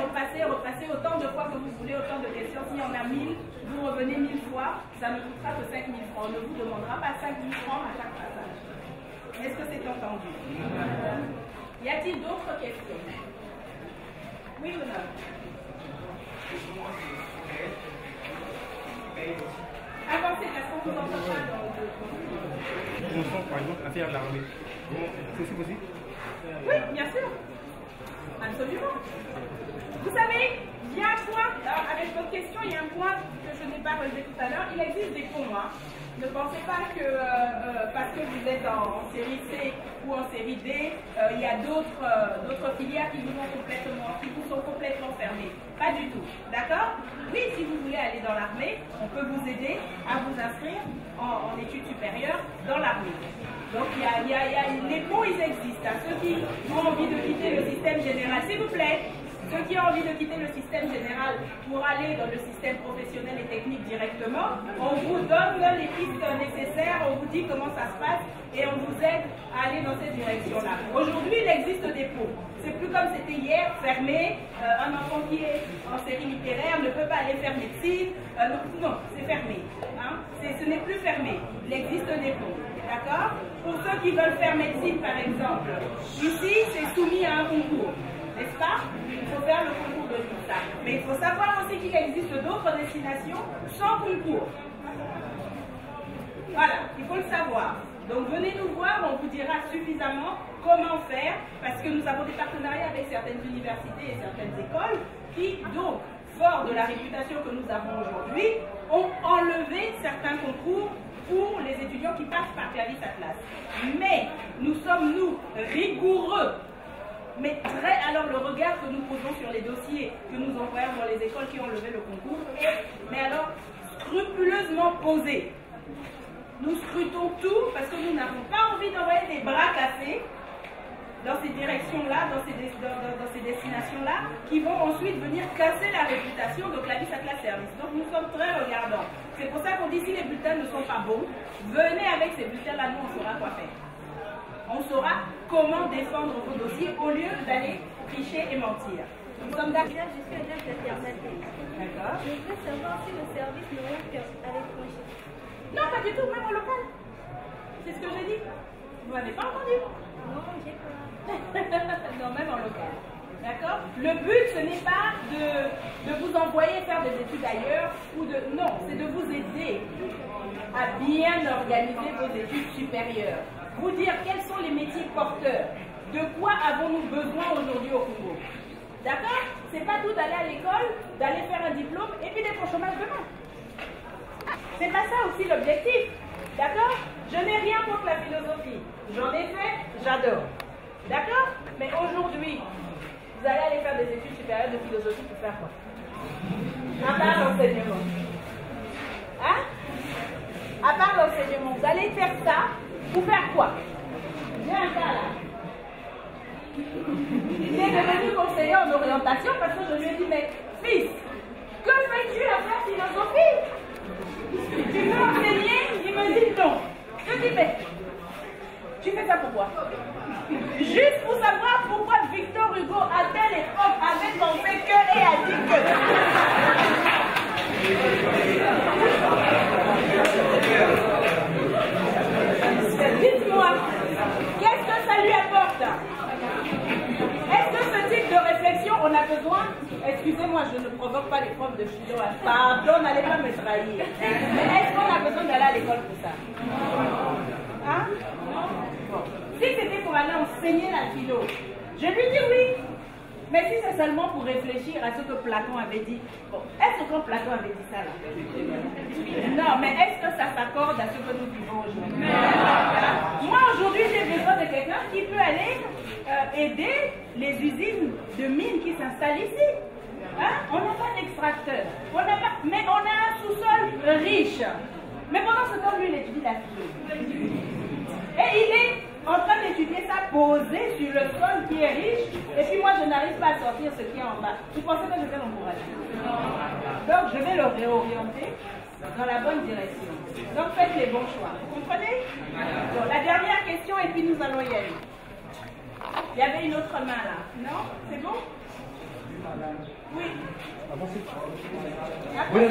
autant de fois que vous voulez, autant de questions. S'il y en a 1000, vous revenez 1000 fois, ça ne coûtera que 5 000 francs. On ne vous demandera pas 5 000 francs à chaque passage. Est-ce que c'est entendu? Y a-t-il d'autres questions? Oui ou non? Avancez, parce qu'on vous entend pas dans le... Commençons par exemple à faire l'armée. C'est aussi possible? Oui, bien sûr. Absolument. Vous savez, il y a un point, alors avec votre question, il y a un point que je n'ai pas relevé tout à l'heure. Il existe des ponts. Hein. Ne pensez pas que parce que vous êtes en série C ou en série D, il y a d'autres filières qui vous sont complètement fermées. Pas du tout. D'accord? Oui, si vous voulez aller dans l'armée, on peut vous aider à vous inscrire en études supérieures dans l'armée. Donc les ponts, ils existent. Hein. Ceux qui ont envie de quitter le système général, s'il vous plaît, ceux qui ont envie de quitter le système général pour aller dans le système professionnel et technique directement, on vous donne les pistes nécessaires, on vous dit comment ça se passe et on vous aide à aller dans cette direction-là. Aujourd'hui, il existe des ponts. C'est plus comme c'était hier, fermé. Un enfant qui est en série littéraire ne peut pas aller faire médecine. Non, c'est fermé. Hein. Ce n'est plus fermé. Il existe des ponts. D'accord? Pour ceux qui veulent faire médecine, par exemple, ici, c'est soumis à un concours. N'est-ce pas? Il faut faire le concours de tout ça. Mais il faut savoir aussi qu'il existe d'autres destinations sans concours. Voilà, il faut le savoir. Donc venez nous voir, on vous dira suffisamment comment faire, parce que nous avons des partenariats avec certaines universités et certaines écoles qui, donc, fort de la réputation que nous avons aujourd'hui, ont enlevé certains concours pour les étudiants qui passent par Clavis Atlas. Mais nous sommes, nous, rigoureux. Mais alors le regard que nous posons sur les dossiers que nous envoyons dans les écoles qui ont levé le concours est, mais alors, scrupuleusement posé. Nous scrutons tout parce que nous n'avons pas envie d'envoyer des bras cassés dans ces directions-là, dans ces destinations-là, qui vont ensuite venir casser la réputation de Clavis Atlas Service. Donc nous sommes très regardants. C'est pour ça qu'on dit si les bulletins ne sont pas bons, venez avec ces bulletins-là, nous on saura quoi faire. On saura comment défendre vos dossiers au lieu d'aller tricher et mentir. Nous sommes d'accord. Je suis adepte alternative. D'accord. Je veux savoir si le service ne rentre qu'à l'étranger. Non, pas du tout, même en local. C'est ce que j'ai dit. Vous n'avez pas entendu? Non, j'ai pas. Non, même en local. D'accord? Le but, ce n'est pas de vous envoyer faire des études ailleurs ou de... Non, c'est de vous aider. à bien organiser vos études supérieures. Vous dire quels sont les métiers porteurs. De quoi avons-nous besoin aujourd'hui au Congo? D'accord? C'est pas tout d'aller à l'école, d'aller faire un diplôme et puis d'être au chômage demain. C'est pas ça aussi l'objectif. D'accord? Je n'ai rien contre la philosophie. J'en ai fait, j'adore. D'accord? Mais aujourd'hui, vous allez aller faire des études supérieures de philosophie pour faire quoi? À part l'enseignement. Hein? À part l'enseignement, vous allez faire ça pour faire quoi? J'ai un cas là. Il est devenu conseiller en orientation parce que je lui ai dit, mais fils, que fais-tu à faire philosophie? Tu veux enseigner? Il me dit non. Je dis, mais tu fais ça pourquoi? Juste pour savoir pourquoi Victor Hugo, à telle époque, avait pensé que et a dit que. Dites-moi, qu'est-ce que ça lui apporte? Est-ce que ce type de réflexion, on a besoin? Excusez-moi, je ne provoque pas les profs de philo. Pardon, n'allez pas me trahir. Mais est-ce qu'on a besoin d'aller à l'école pour ça? Hein? Bon. Si c'était pour aller enseigner la philo, je lui dis oui. Mais si c'est seulement pour réfléchir à ce que Platon avait dit, bon, est-ce que quand Platon avait dit ça là? Non, mais est-ce que ça s'accorde à ce que nous vivons aujourd'hui? Moi aujourd'hui j'ai besoin de quelqu'un qui peut aller aider les usines de mines qui s'installent ici. Hein? On n'a pas d'extracteur, mais on a un sous-sol riche. Mais pendant ce temps, lui, il étudie la philo. Et il est en train d'étudier ça posé sur le sol qui est riche, et puis moi je n'arrive pas à sortir ce qui est en bas. Vous pensez que je vais l'encourager? Donc je vais le réorienter dans la bonne direction. Donc faites les bons choix. Vous comprenez? Donc, la dernière question et puis nous allons y aller. Il y avait une autre main là. Non? C'est bon? Oui. Oui.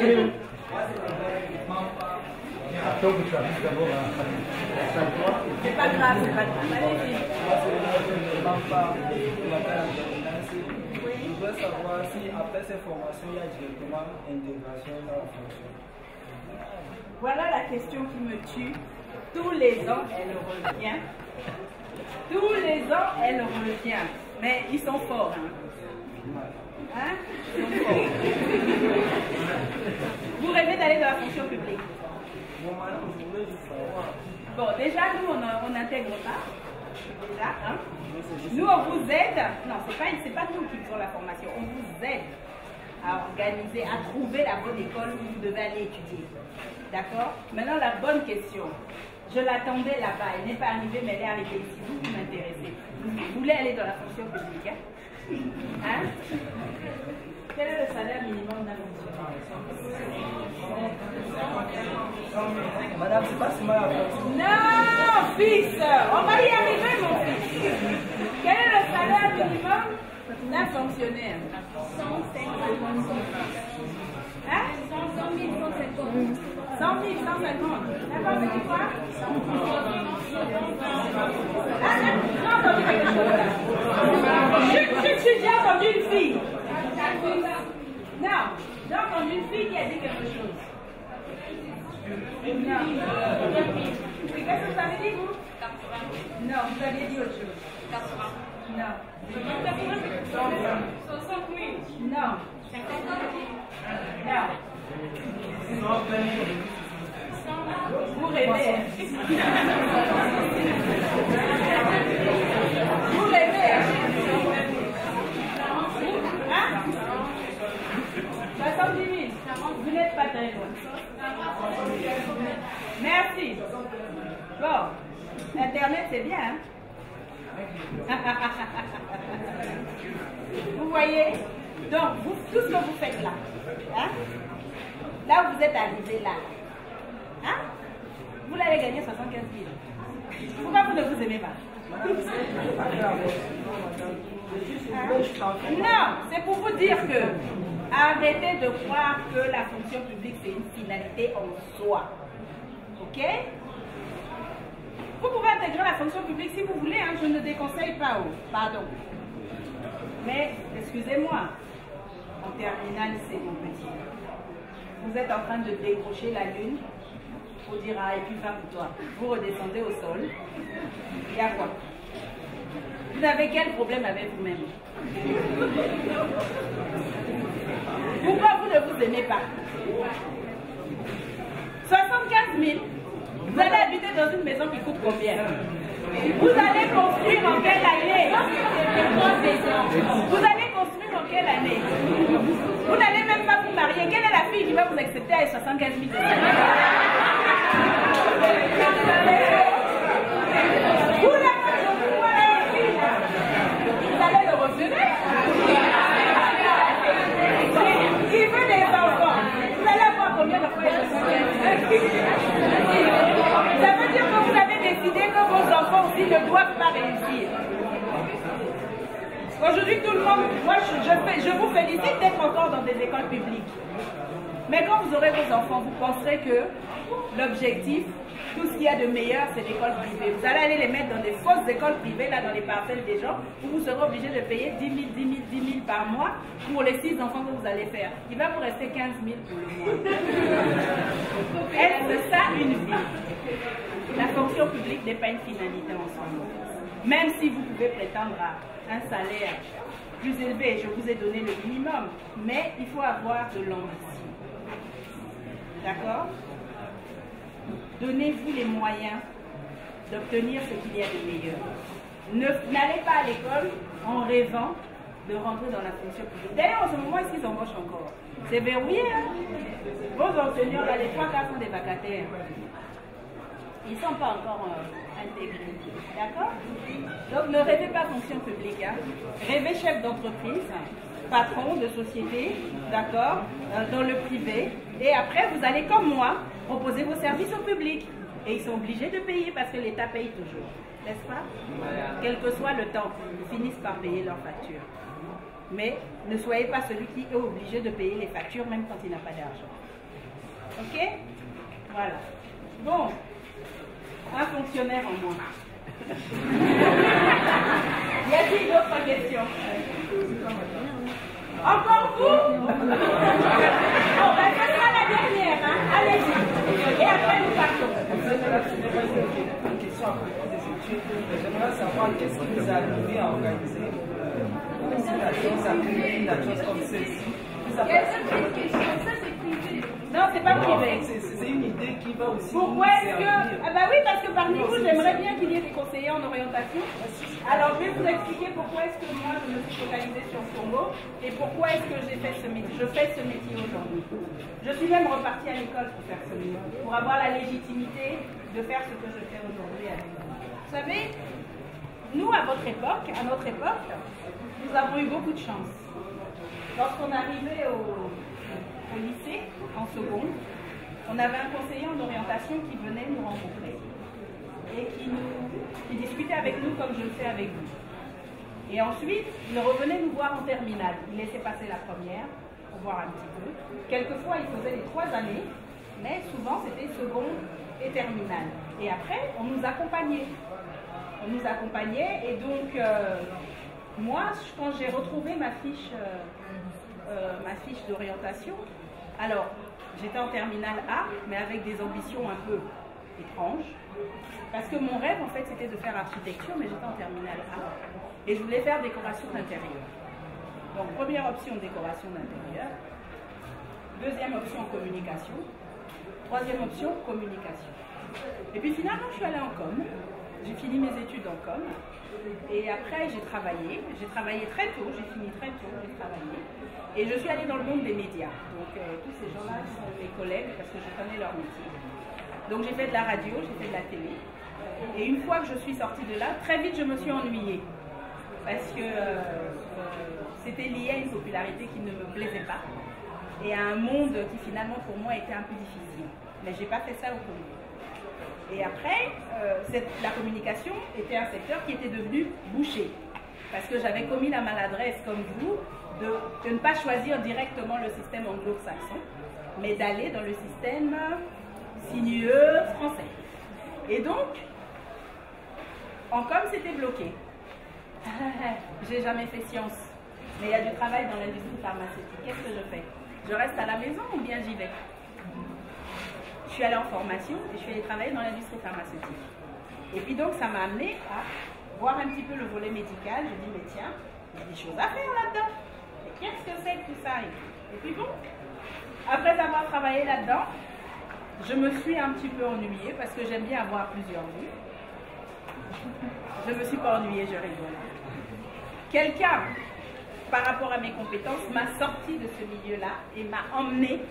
C'est pas grave, c'est pas grave. Allez-y. Je voudrais savoir si après ces formations, il y a directement intégration dans la fonction. Voilà la question qui me tue. Tous les ans, elle revient. Tous les ans, elle revient. Mais ils sont forts. Hein? Ils sont forts. Vous rêvez d'aller dans la fonction publique? Bon, madame, je voulais juste savoir. Bon, déjà, nous, on n'intègre pas. Déjà, hein? Nous, on vous aide. Non, c'est pas nous qui faisons la formation. On vous aide à organiser, à trouver la bonne école où vous devez aller étudier. D'accord? Maintenant, la bonne question. Je l'attendais là-bas. Elle n'est pas arrivée, mais elle est arrivée ici. Vous m'intéressez. Vous voulez aller dans la fonction publique? Hein? Quel est le salaire minimum d'un fonctionnaire? Madame, c'est pas si mal à faire. Non, fils! On va y arriver, mon fils. Quel est le salaire minimum d'un fonctionnaire? 150 000. Hein? 100 000, 150. 100 000, 150. D'accord, c'est quoi? Ah, j'ai entendu quelque chose là. J'ai entendu une fille. Non, j'ai entendu une fille qui a dit quelque chose. Non. Qu'est-ce que vous avez dit, vous? 80. Non, vous aviez dit autre chose. 80. Non. 60 000. Non. 50 000. Non. Vous rêvez. Vous rêvez. Hein? 70 000. Vous n'êtes pas très loin. Merci. Bon, Internet c'est bien. Hein? Vous voyez? Donc, tout ce que vous faites là, hein? Là où vous êtes arrivé là, hein? Vous allez gagner 75 000. Pourquoi vous ne vous aimez pas? Non, c'est pour vous dire que arrêtez de croire que la fonction publique c'est une finalité en soi. Ok? Vous pouvez intégrer la fonction publique si vous voulez, hein, je ne déconseille pas. Pardon. Mais, excusez-moi, en terminale, c'est mon petit. Vous êtes en train de décrocher la lune faut dire ah, et puis va pour toi. Vous redescendez au sol. Il y a quoi? Vous avez quel problème avec vous-même? Pourquoi vous ne vous aimez pas? 75 000. Vous allez habiter dans une maison qui coûte combien? Vous allez construire en quelle année? Vous allez construire en quelle année? Vous n'allez même pas vous marier. Quelle est la fille qui va vous accepter à 75 000? Vous allez le refuser. Qui veut des enfants? Vous allez avoir combien d'enfants? Ça veut dire que vous avez décidé que vos enfants aussi ne doivent pas réussir. Aujourd'hui, tout le monde, moi je vous félicite d'être encore dans des écoles publiques. Mais quand vous aurez vos enfants, vous penserez que l'objectif, tout ce qu'il y a de meilleur, c'est l'école privée. Vous allez aller les mettre dans des fausses écoles privées, là, dans les parcelles des gens, où vous serez obligé de payer 10 000, 10 000, 10 000 par mois pour les 6 enfants que vous allez faire. Il va vous rester 15 000 pour le mois. Est-ce ça une vie? La fonction publique n'est pas une finalité en soi. Même si vous pouvez prétendre à un salaire plus élevé, je vous ai donné le minimum, mais il faut avoir de l'ambition. D'accord? Donnez-vous les moyens d'obtenir ce qu'il y a de meilleur. N'allez pas à l'école en rêvant de rentrer dans la fonction publique. D'ailleurs, en ce moment, est-ce qu'ils embauchent encore? C'est verrouillé, hein? Vos enseignants, là, les 3 quarts sont des vacataires. Ils ne sont pas encore intégrés. D'accord? Donc, ne rêvez pas fonction publique. Hein? Rêvez chef d'entreprise, patron de société, d'accord, dans le privé. Et après, vous allez, comme moi, proposer vos services au public. Et ils sont obligés de payer parce que l'État paye toujours. N'est-ce pas? Quel que soit le temps, ils finissent par payer leurs factures. Mais ne soyez pas celui qui est obligé de payer les factures même quand il n'a pas d'argent. Ok? Voilà. Bon. Un fonctionnaire en moins. Y a-t-il d'autres questions? Encore vous? Bon, ben, ce sera la dernière. Hein? Allez-y. Et après, nous partons. Une question à propos des études. J'aimerais savoir qu'est-ce qui vous a arrivé à organiser une chose comme celle-ci. Non, c'est pas privé. C'est une idée qui va aussi. Pourquoi est-ce que... Ah bah oui, parce que parmi vous, j'aimerais bien qu'il y ait des conseillers en orientation. Alors, je vais vous expliquer pourquoi est-ce que moi, je me suis focalisée sur Congo et pourquoi est-ce que j'ai fait ce métier. Je fais ce métier aujourd'hui. Je suis même repartie à l'école pour faire ce métier, pour avoir la légitimité de faire ce que je fais aujourd'hui avec vous. Vous savez, nous, à notre époque, nous avons eu beaucoup de chance. Lorsqu'on arrivait au lycée, en seconde, on avait un conseiller en orientation qui venait nous rencontrer et qui discutait avec nous comme je le fais avec vous. Et ensuite, il revenait nous voir en terminale. Il laissait passer la première pour voir un petit peu. Quelquefois, il faisait les 3 années, mais souvent, c'était seconde et terminale. Et après, on nous accompagnait. Et donc, moi, quand j'ai retrouvé ma fiche d'orientation, alors, j'étais en terminale A, mais avec des ambitions un peu étranges. Parce que mon rêve, en fait, c'était de faire architecture, mais j'étais en terminale A. Et je voulais faire décoration d'intérieur. Donc, première option, décoration d'intérieur. Deuxième option, communication. Troisième option, communication. Et puis finalement, je suis allée en com. J'ai fini mes études en com. Et après, j'ai travaillé. J'ai travaillé très tôt, j'ai fini très tôt, j'ai travaillé. Et je suis allée dans le monde des médias. Donc, tous ces gens-là sont mes collègues parce que je connais leur métier. Donc, j'ai fait de la radio, j'ai fait de la télé. Et une fois que je suis sortie de là, très vite, je me suis ennuyée. Parce que c'était lié à une popularité qui ne me plaisait pas. Et à un monde qui, finalement, pour moi, était un peu difficile. Mais je n'ai pas fait ça au Congo. Et après, la communication était un secteur qui était devenu bouché. Parce que j'avais commis la maladresse, comme vous, de ne pas choisir directement le système anglo-saxon, mais d'aller dans le système sinueux français. Et donc, en com, c'était bloqué. J'ai jamais fait science, mais il y a du travail dans l'industrie pharmaceutique. Qu'est-ce que je fais? Je reste à la maison ou bien j'y vais? je suis allée en formation et je suis allée travailler dans l'industrie pharmaceutique. Et puis donc ça m'a amené à voir un petit peu le volet médical. Je dis mais tiens, il y a des choses à faire là-dedans. Et qu'est-ce que c'est que tout ça? Et puis bon, après avoir travaillé là-dedans, je me suis un petit peu ennuyée parce que j'aime bien avoir plusieurs vies. Je ne me suis pas ennuyée, je rigole. Quelqu'un, par rapport à mes compétences, m'a sorti de ce milieu-là et m'a emmenée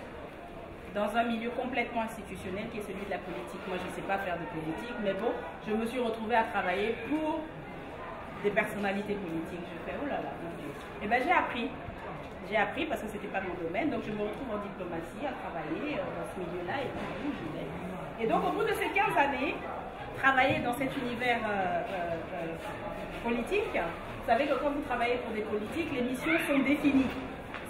dans un milieu complètement institutionnel qui est celui de la politique. Moi, je ne sais pas faire de politique, mais bon, je me suis retrouvée à travailler pour des personnalités politiques. Je fais, oh là là, mon Dieu. Et bien, j'ai appris. J'ai appris parce que ce n'était pas mon domaine, donc je me retrouve en diplomatie à travailler dans ce milieu-là et puis je l'ai. Et donc, au bout de ces 15 années, travailler dans cet univers politique, vous savez que quand vous travaillez pour des politiques, les missions sont définies.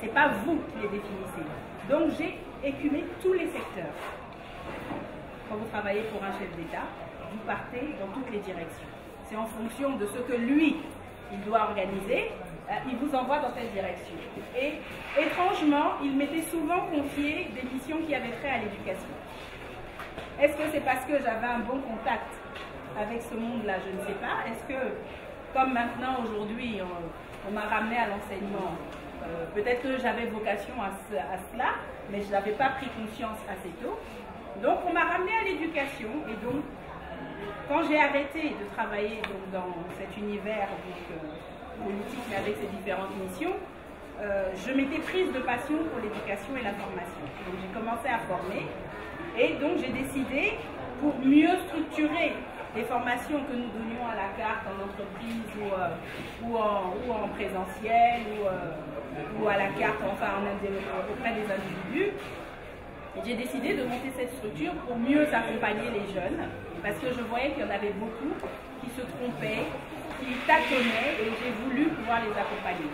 Ce n'est pas vous qui les définissez. Donc, j'ai écumé tous les secteurs. Quand vous travaillez pour un chef d'État, vous partez dans toutes les directions. C'est en fonction de ce que lui, il doit organiser, il vous envoie dans telle direction. Et étrangement, il m'était souvent confié des missions qui avaient trait à l'éducation. Est-ce que c'est parce que j'avais un bon contact avec ce monde-là? Je ne sais pas. Est-ce que, comme maintenant, aujourd'hui, on m'a ramené à l'enseignement, peut-être que j'avais vocation à cela, mais je n'avais pas pris conscience assez tôt. Donc, on m'a ramené à l'éducation. Et donc, quand j'ai arrêté de travailler donc, dans cet univers politique, mais avec ses différentes missions, je m'étais prise de passion pour l'éducation et la formation. Donc j'ai commencé à former et donc j'ai décidé, pour mieux structurer les formations que nous donnions à la carte en entreprise ou en présentiel ou à la carte enfin auprès des individus, j'ai décidé de monter cette structure pour mieux accompagner les jeunes parce que je voyais qu'il y en avait beaucoup qui se trompaient, qui tâtonnaient et j'ai voulu pouvoir les accompagner.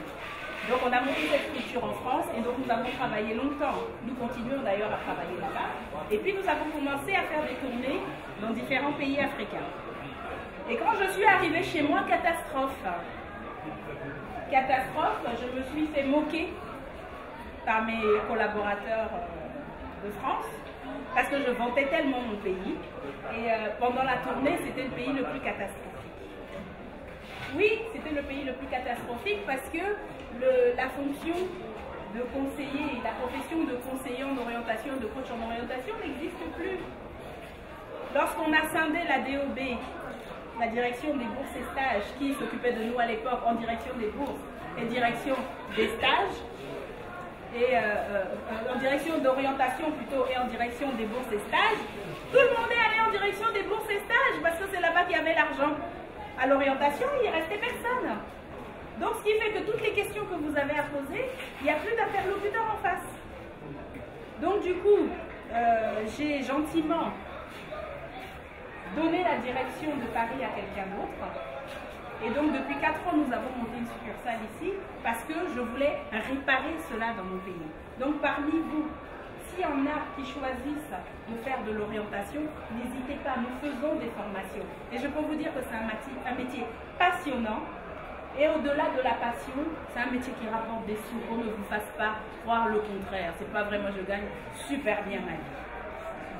Donc on a monté cette structure en France et donc nous avons travaillé longtemps. Nous continuons d'ailleurs à travailler là-bas. Et puis nous avons commencé à faire des tournées dans différents pays africains. Et quand je suis arrivée chez moi, catastrophe. Catastrophe, je me suis fait moquer par mes collaborateurs de France parce que je vantais tellement mon pays. Et pendant la tournée, c'était le pays le plus catastrophique. Oui, c'était le pays le plus catastrophique parce que la fonction de conseiller, la profession de conseiller en orientation, de coach en orientation n'existe plus. Lorsqu'on a scindé la DOB, la direction des bourses et stages, qui s'occupait de nous à l'époque en direction des bourses et direction des stages, et en direction d'orientation plutôt et en direction des bourses et stages, tout le monde est allé en direction des bourses et stages parce que c'est là-bas qu'il y avait l'argent. À l'orientation, il ne restait personne. Donc, ce qui fait que toutes les questions que vous avez à poser, il n'y a plus d'interlocuteur en face. Donc, du coup, j'ai gentiment donné la direction de Paris à quelqu'un d'autre. Et donc, depuis 4 ans, nous avons monté une succursale ici parce que je voulais réparer cela dans mon pays. Donc, parmi vous, s'il y en a qui choisissent de faire de l'orientation, n'hésitez pas, nous faisons des formations. Et je peux vous dire que c'est un métier passionnant. Et au-delà de la passion, c'est un métier qui rapporte des sous. On ne vous fasse pas croire le contraire. C'est pas vrai, moi je gagne super bien ma vie.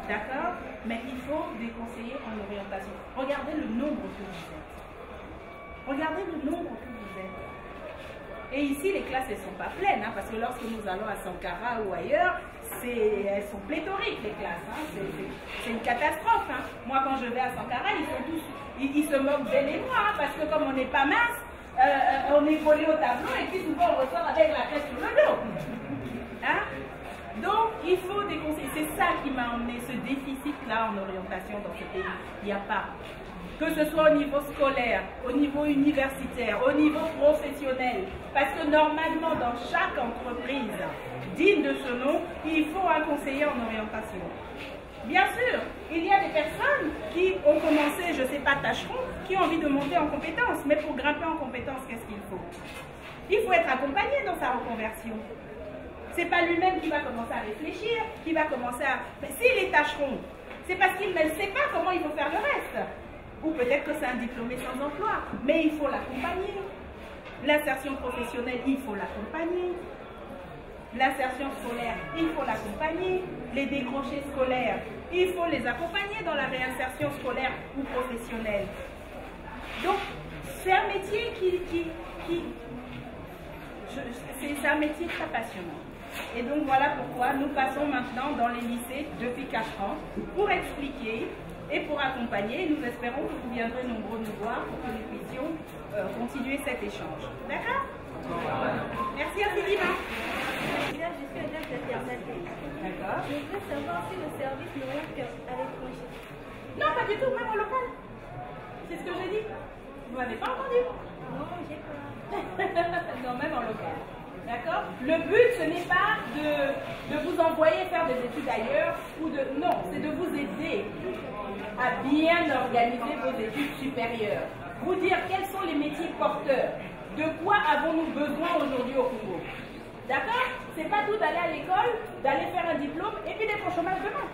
D'accord? Mais il faut des conseillers en orientation. Regardez le nombre que vous êtes. Regardez le nombre que vous êtes. Et ici, les classes, elles ne sont pas pleines, hein, parce que lorsque nous allons à Sankara ou ailleurs, elles sont pléthoriques, les classes. Hein, c'est une catastrophe. Hein. Moi, quand je vais à Sankara, ils se moquent d'elle et moi, hein, parce que comme on n'est pas mince, on est collé au tableau et puis souvent on ressort avec la tête sur le dos. Hein? Donc, il faut des conseils. C'est ça qui m'a emmené ce déficit-là en orientation dans ce pays. Il n'y a pas. Que ce soit au niveau scolaire, au niveau universitaire, au niveau professionnel. Parce que normalement, dans chaque entreprise digne de ce nom, il faut un conseiller en orientation. Bien sûr, il y a des personnes qui ont commencé, je ne sais pas, tâcheront, qui ont envie de monter en compétences. Mais pour grimper en compétences, qu'est-ce qu'il faut? Il faut être accompagné dans sa reconversion. Ce n'est pas lui-même qui va commencer à réfléchir, qui va commencer à... Mais s'il est tâcheron, c'est parce qu'il ne sait pas comment il faut faire le reste. Ou peut-être que c'est un diplômé sans emploi. Mais il faut l'accompagner. L'insertion professionnelle, il faut l'accompagner. L'insertion scolaire, il faut l'accompagner. Les décrochés scolaires, il faut les accompagner dans la réinsertion scolaire ou professionnelle. Donc, c'est un métier c'est un métier très passionnant. Et donc voilà pourquoi nous passons maintenant dans les lycées depuis 4 ans pour expliquer et pour accompagner. Nous espérons que vous viendrez nombreux nous voir pour que nous puissions continuer cet échange. D'accord? Merci infiniment. Je suis élève de terminale. D'accord. Je voudrais savoir si le service ne reste qu'à l'étranger. Non, pas du tout, même en local. C'est ce que j'ai dit. Vous m'avez pas entendu? Non, j'ai pas. Non, même en local. D'accord? Le but, ce n'est pas de vous envoyer faire des études ailleurs ou de... Non, c'est de vous aider à bien organiser vos études supérieures. Vous dire quels sont les métiers porteurs. De quoi avons-nous besoin aujourd'hui au Congo? D'accord? C'est pas tout d'aller à l'école, d'aller faire un diplôme et puis d'être au chômage demain.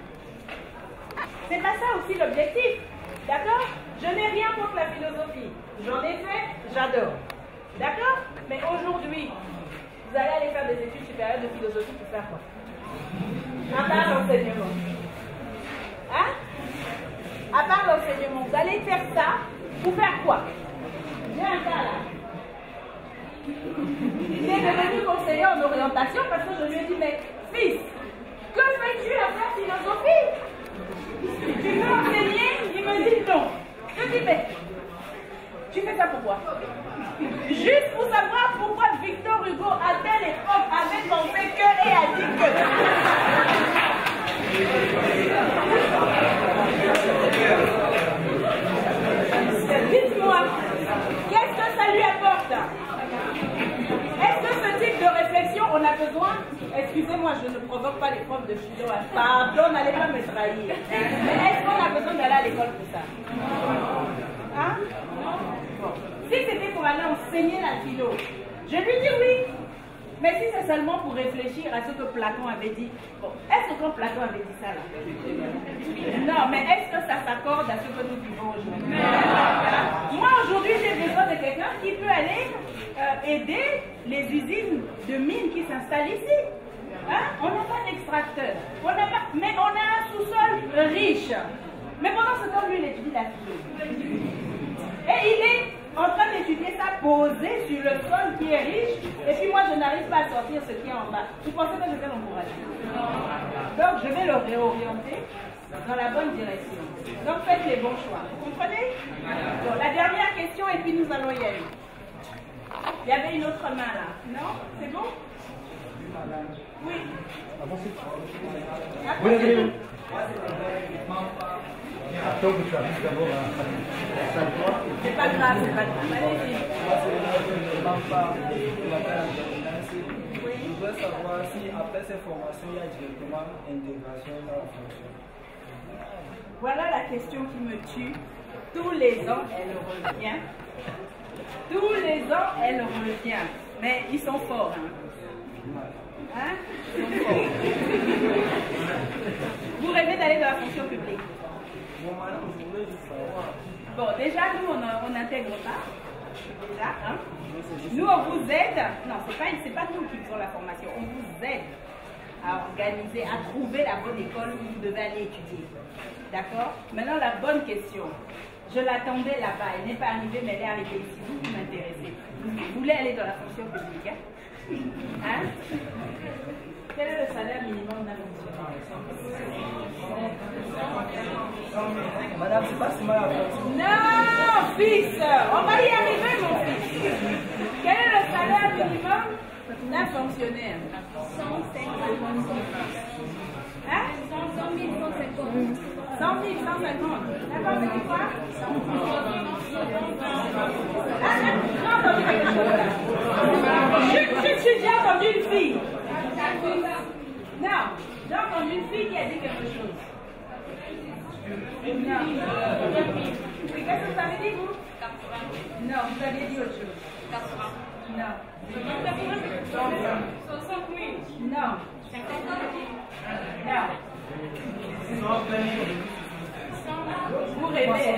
C'est pas ça aussi l'objectif. D'accord? Je n'ai rien contre la philosophie. J'en ai fait, j'adore. D'accord? Mais aujourd'hui, vous allez aller faire des études supérieures de philosophie pour faire quoi? À part l'enseignement. Hein? À part l'enseignement, vous allez faire ça pour faire quoi? J'ai un cas là. Il est devenu conseiller en orientation parce que je lui ai dit, mais fils, que fais-tu à faire philosophie? Tu veux enseigner? Il me dit non. Je dis, mais tu fais ça pourquoi? Juste pour savoir pourquoi Victor Hugo, à telle époque, avait pensé que et a dit que. Dites-moi, qu'est-ce que ça lui apporte? Est-ce que ce type de réflexion, on a besoin? Excusez-moi, je ne provoque pas les profs de philo. Pardon, n'allez pas me trahir. Mais est-ce qu'on a besoin d'aller à l'école pour ça? Hein? Bon. Si c'était pour aller enseigner la philo, je lui dis oui. Mais si c'est seulement pour réfléchir à ce que Platon avait dit, bon, est-ce que Platon avait dit ça là? Non, mais est-ce que ça s'accorde à ce que nous vivons aujourd'hui? Moi aujourd'hui j'ai besoin de quelqu'un qui peut aller aider les usines de mines qui s'installent ici. Hein? On n'a pas d'extracteur, mais on a un sous-sol riche. Mais pendant ce temps, lui, il étudie la philo. Et il est en train d'étudier ça posé sur le sol qui est riche, et puis moi je n'arrive pas à sortir ce qui est en bas. Vous pensez que je vais l'encourager? Donc je vais le réorienter dans la bonne direction. Donc faites les bons choix. Vous comprenez? Bon, la dernière question et puis nous allons y aller. Il y avait une autre main là. Non? C'est bon? Oui. Oui. Attends que tu arrives d'abord à... C'est pas grave, c'est pas grave. Allez-y. Je voudrais savoir si après ces formations, il y a directement intégration dans la fonction. Voilà la question qui me tue. Tous les ans, elle revient. Tous les ans, elle revient. Mais ils sont forts. Hein? Ils sont forts. Vous rêvez d'aller dans la fonction publique? Bon, déjà, nous, on n'intègre pas. Déjà, hein? Nous, on vous aide. Non, c'est pas nous qui faisons la formation. On vous aide à organiser, à trouver la bonne école où vous devez aller étudier. D'accord? Maintenant, la bonne question. Je l'attendais là-bas. Elle n'est pas arrivée, mais elle est arrivée ici. Vous m'intéressez. Vous voulez aller dans la fonction publique? Hein? Quel est le salaire minimum d'un fonctionnaire? Madame, c'est pas seulement la fonction. Non, fils, on va y arriver, mon fils. Quel est le salaire minimum d'un fonctionnaire? 150. Hein? 100 000, 150. 100 000, 150. D'accord, c'est quoi? Ah, j'ai entendu quelque chose là. J'ai entendu une fille. Non, j'ai entendu une fille qui a dit quelque chose. Non. Oui, qu'est-ce que vous avez dit, vous? 80. Non, vous avez dit autre chose. 80. Non. 60 000. Non. 50 000. Non. Vous rêvez.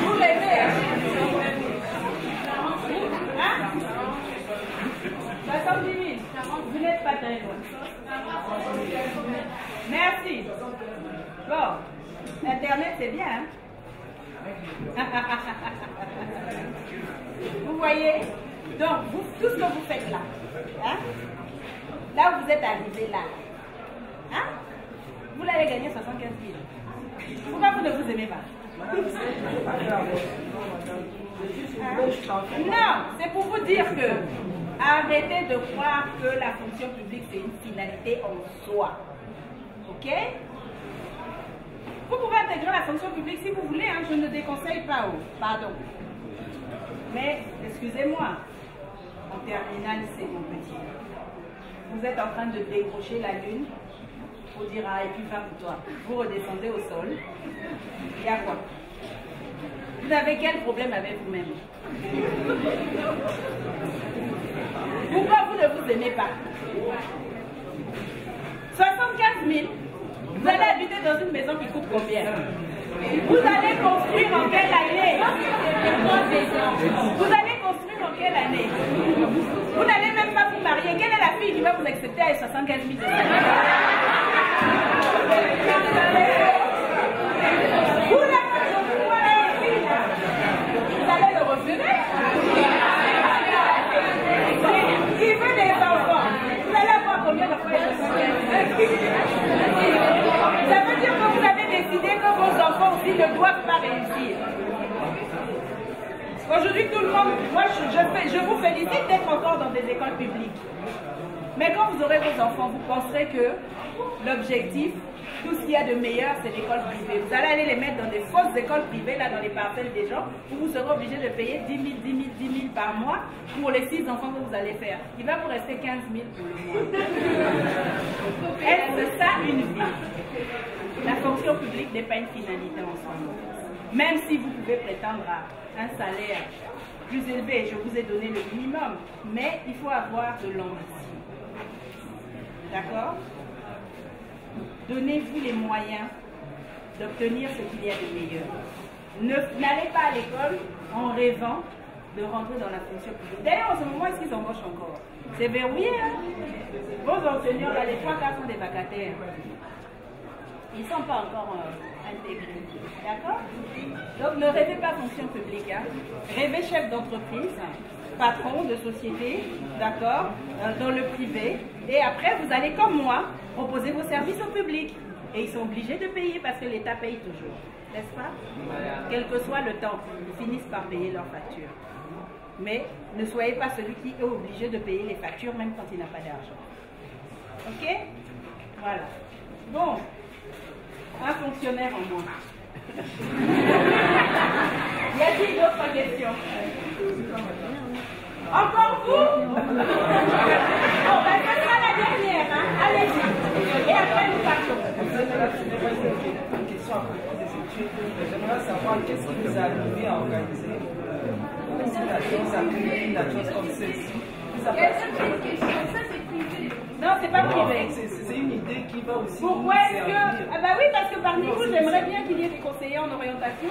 Vous rêvez. Hein? Bon, Internet c'est bien, hein? Vous voyez? Donc, tout ce que vous faites là, hein? Là où vous êtes arrivé là, hein? Vous l'allez gagner 75 000. Pourquoi vous ne vous aimez pas? Non, c'est pour vous dire que arrêtez de croire que la fonction publique c'est une finalité en soi. Ok? Vous pouvez intégrer la fonction publique si vous voulez, hein, je ne déconseille pas. Pardon. Mais, excusez-moi, en terminale, c'est mon petit. Vous êtes en train de décrocher la lune pour dire ah, et puis va pour toi. Vous redescendez au sol. Il y a quoi? Vous avez quel problème avec vous-même? Pourquoi vous ne vous aimez pas? 75 000. Vous allez habiter dans une maison qui coûte combien? Vous allez construire en quelle année? Vous allez construire en quelle année? Vous n'allez même pas vous marier. Quelle est la fille qui va vous accepter à 75 000? Vous allez le refuser? Qui veut des enfants? Vous allez avoir combien d'enfants? Ça veut dire que vous avez décidé que vos enfants aussi ne doivent pas réussir. Aujourd'hui, tout le monde, moi je vous félicite d'être encore dans des écoles publiques. Mais quand vous aurez vos enfants, vous penserez que l'objectif, tout ce qu'il y a de meilleur, c'est l'école privée. Vous allez aller les mettre dans des fausses écoles privées, là, dans les parcelles des gens, où vous serez obligé de payer 10 000, 10 000, 10 000 par mois pour les 6 enfants que vous allez faire. Il va vous rester 15 000 pour le mois. Est-ce ça une vie? La fonction publique n'est pas une finalité en soi. Même si vous pouvez prétendre à un salaire plus élevé, je vous ai donné le minimum, mais il faut avoir de l'ambition. D'accord? Donnez-vous les moyens d'obtenir ce qu'il y a de meilleur. N'allez pas à l'école en rêvant de rentrer dans la fonction publique. D'ailleurs, en ce moment, est-ce qu'ils embauchent encore? C'est verrouillé, hein? Vos enseignants, là, les 3/4 sont des vacataires. Ils ne sont pas encore intégrés. D'accord? Donc, ne rêvez pas fonction publique. Hein? Rêvez chef d'entreprise, patron de société, d'accord, dans le privé. Et après, vous allez, comme moi, proposer vos services au public. Et ils sont obligés de payer parce que l'État paye toujours. N'est-ce pas? Quel que soit le temps, ils finissent par payer leurs factures. Mais ne soyez pas celui qui est obligé de payer les factures même quand il n'a pas d'argent. Ok? Voilà. Bon. Un fonctionnaire en moins. Y a-t-il d'autres questions? Encore vous? Bon, ben, ce sera la dernière. Hein? Allez-y. Et après, nous partons. Une question à propos des études. J'aimerais savoir qu'est-ce qui vous a arrivé à organiser une agence comme celle-ci. Non, c'est pas privé. C'est une idée qui va aussi. Pourquoi est-ce que... Ah bah oui, parce que parmi vous, j'aimerais bien qu'il y ait des conseillers en orientation.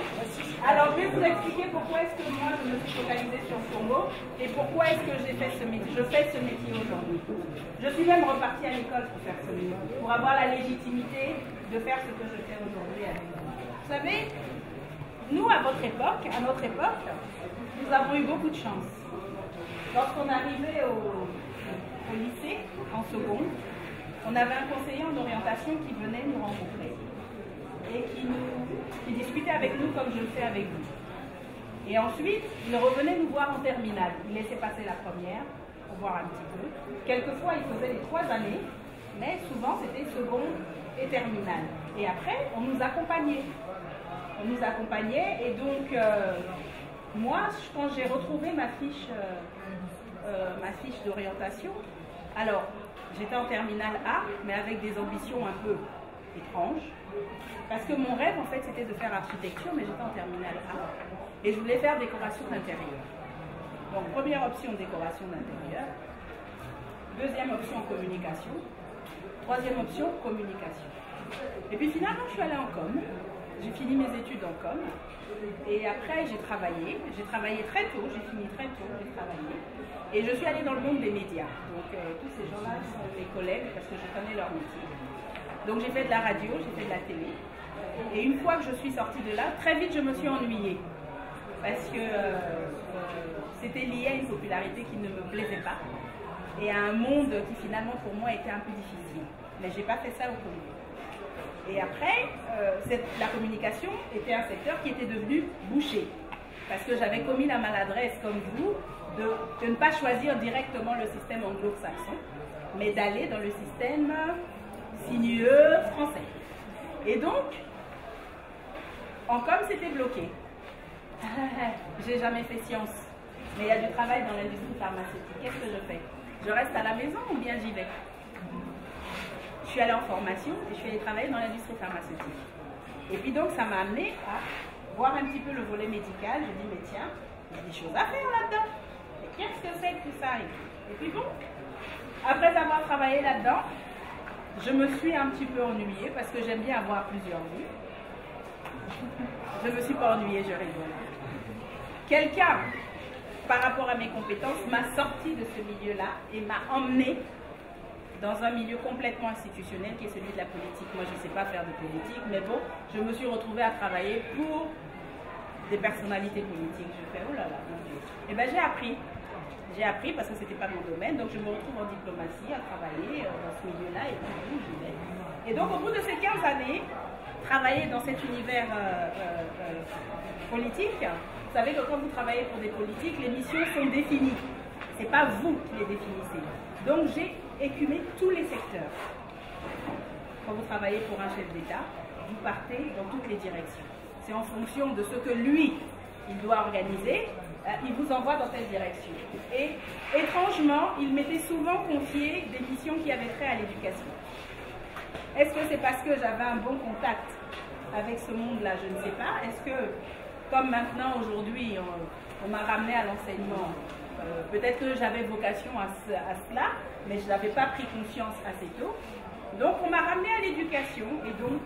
Alors, je vais vous expliquer pourquoi est-ce que moi, je me suis focalisée sur Congo et pourquoi est-ce que j'ai fait ce métier. Je fais ce métier aujourd'hui. Je suis même repartie à l'école pour faire ce métier, pour avoir la légitimité de faire ce que je fais aujourd'hui avec vous. Vous savez, nous, à notre époque, nous avons eu beaucoup de chance. Lorsqu'on arrivait au lycée, en seconde, on avait un conseiller en orientation qui venait nous rencontrer et qui discutait avec nous comme je le fais avec vous. Et ensuite, il revenait nous voir en terminale. Il laissait passer la première pour voir un petit peu. Quelquefois, il faisait les 3 années, mais souvent, c'était seconde et terminale. Et après, on nous accompagnait. Et donc, moi, quand j'ai retrouvé ma fiche d'orientation, alors, j'étais en terminale A, mais avec des ambitions un peu étranges. Parce que mon rêve, en fait, c'était de faire architecture, mais j'étais en terminale A. Et je voulais faire décoration d'intérieur. Donc, première option, décoration d'intérieur. Deuxième option, communication. Troisième option, communication. Et puis finalement, je suis allée en com. J'ai fini mes études en com. Et après, j'ai travaillé. J'ai travaillé très tôt, j'ai fini très tôt, j'ai travaillé. Et je suis allée dans le monde des médias. Donc, tous ces gens-là sont mes collègues parce que je connais leur métier. Donc, j'ai fait de la radio, j'ai fait de la télé. Et une fois que je suis sortie de là, très vite je me suis ennuyée. Parce que c'était lié à une popularité qui ne me plaisait pas. Et à un monde qui finalement pour moi était un peu difficile. Mais je n'ai pas fait ça au Congo. Et après, la communication était un secteur qui était devenu bouché. Parce que j'avais commis la maladresse, comme vous, de ne pas choisir directement le système anglo-saxon, mais d'aller dans le système sinueux français. Et donc, en com, c'était bloqué. J'ai jamais fait science, mais il y a du travail dans l'industrie pharmaceutique. Qu'est-ce que je fais? Je reste à la maison ou bien j'y vais? Je suis allée en formation et je suis allée travailler dans l'industrie pharmaceutique. Et puis donc, ça m'a amené à voir un petit peu le volet médical. Je dis, mais tiens, il y a des choses à faire là-dedans. Mais qu'est-ce que c'est que tout ça? Et puis bon, après avoir travaillé là-dedans, je me suis un petit peu ennuyée parce que j'aime bien avoir plusieurs vies. Je ne me suis pas ennuyée, je rigole. Quelqu'un, par rapport à mes compétences, m'a sorti de ce milieu-là et m'a emmené dans un milieu complètement institutionnel qui est celui de la politique. Moi, je ne sais pas faire de politique, mais bon, je me suis retrouvée à travailler pour des personnalités politiques. Je fais, oh là là, mon Dieu. Et bien, j'ai appris. J'ai appris parce que ce n'était pas mon domaine, donc je me retrouve en diplomatie à travailler dans ce milieu-là et puis j'y vais. Et donc, au bout de ces 15 années, travailler dans cet univers politique, vous savez que quand vous travaillez pour des politiques, les missions sont définies. Ce n'est pas vous qui les définissez. Donc, j'ai écumé tous les secteurs. Quand vous travaillez pour un chef d'État, vous partez dans toutes les directions. C'est en fonction de ce que lui, il doit organiser, il vous envoie dans telle direction. Et étrangement, il m'était souvent confié des missions qui avaient trait à l'éducation. Est-ce que c'est parce que j'avais un bon contact avec ce monde-là? Je ne sais pas. Est-ce que, comme maintenant, aujourd'hui, on m'a ramené à l'enseignement, peut-être que j'avais vocation à cela, mais je n'avais pas pris conscience assez tôt. Donc, on m'a ramené à l'éducation. Et donc,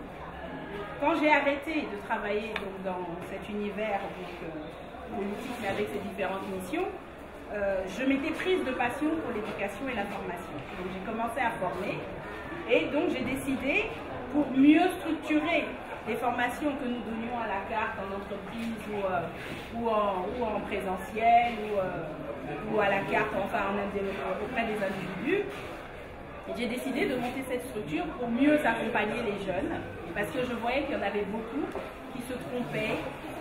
quand j'ai arrêté de travailler donc, dans cet univers politique, mais avec ses différentes missions, je m'étais prise de passion pour l'éducation et la formation. Donc, j'ai commencé à former. Et donc, j'ai décidé, pour mieux structurer les formations que nous donnions à la carte en entreprise ou en présentiel ou à la carte, enfin auprès des individus, j'ai décidé de monter cette structure pour mieux accompagner les jeunes, parce que je voyais qu'il y en avait beaucoup qui se trompaient,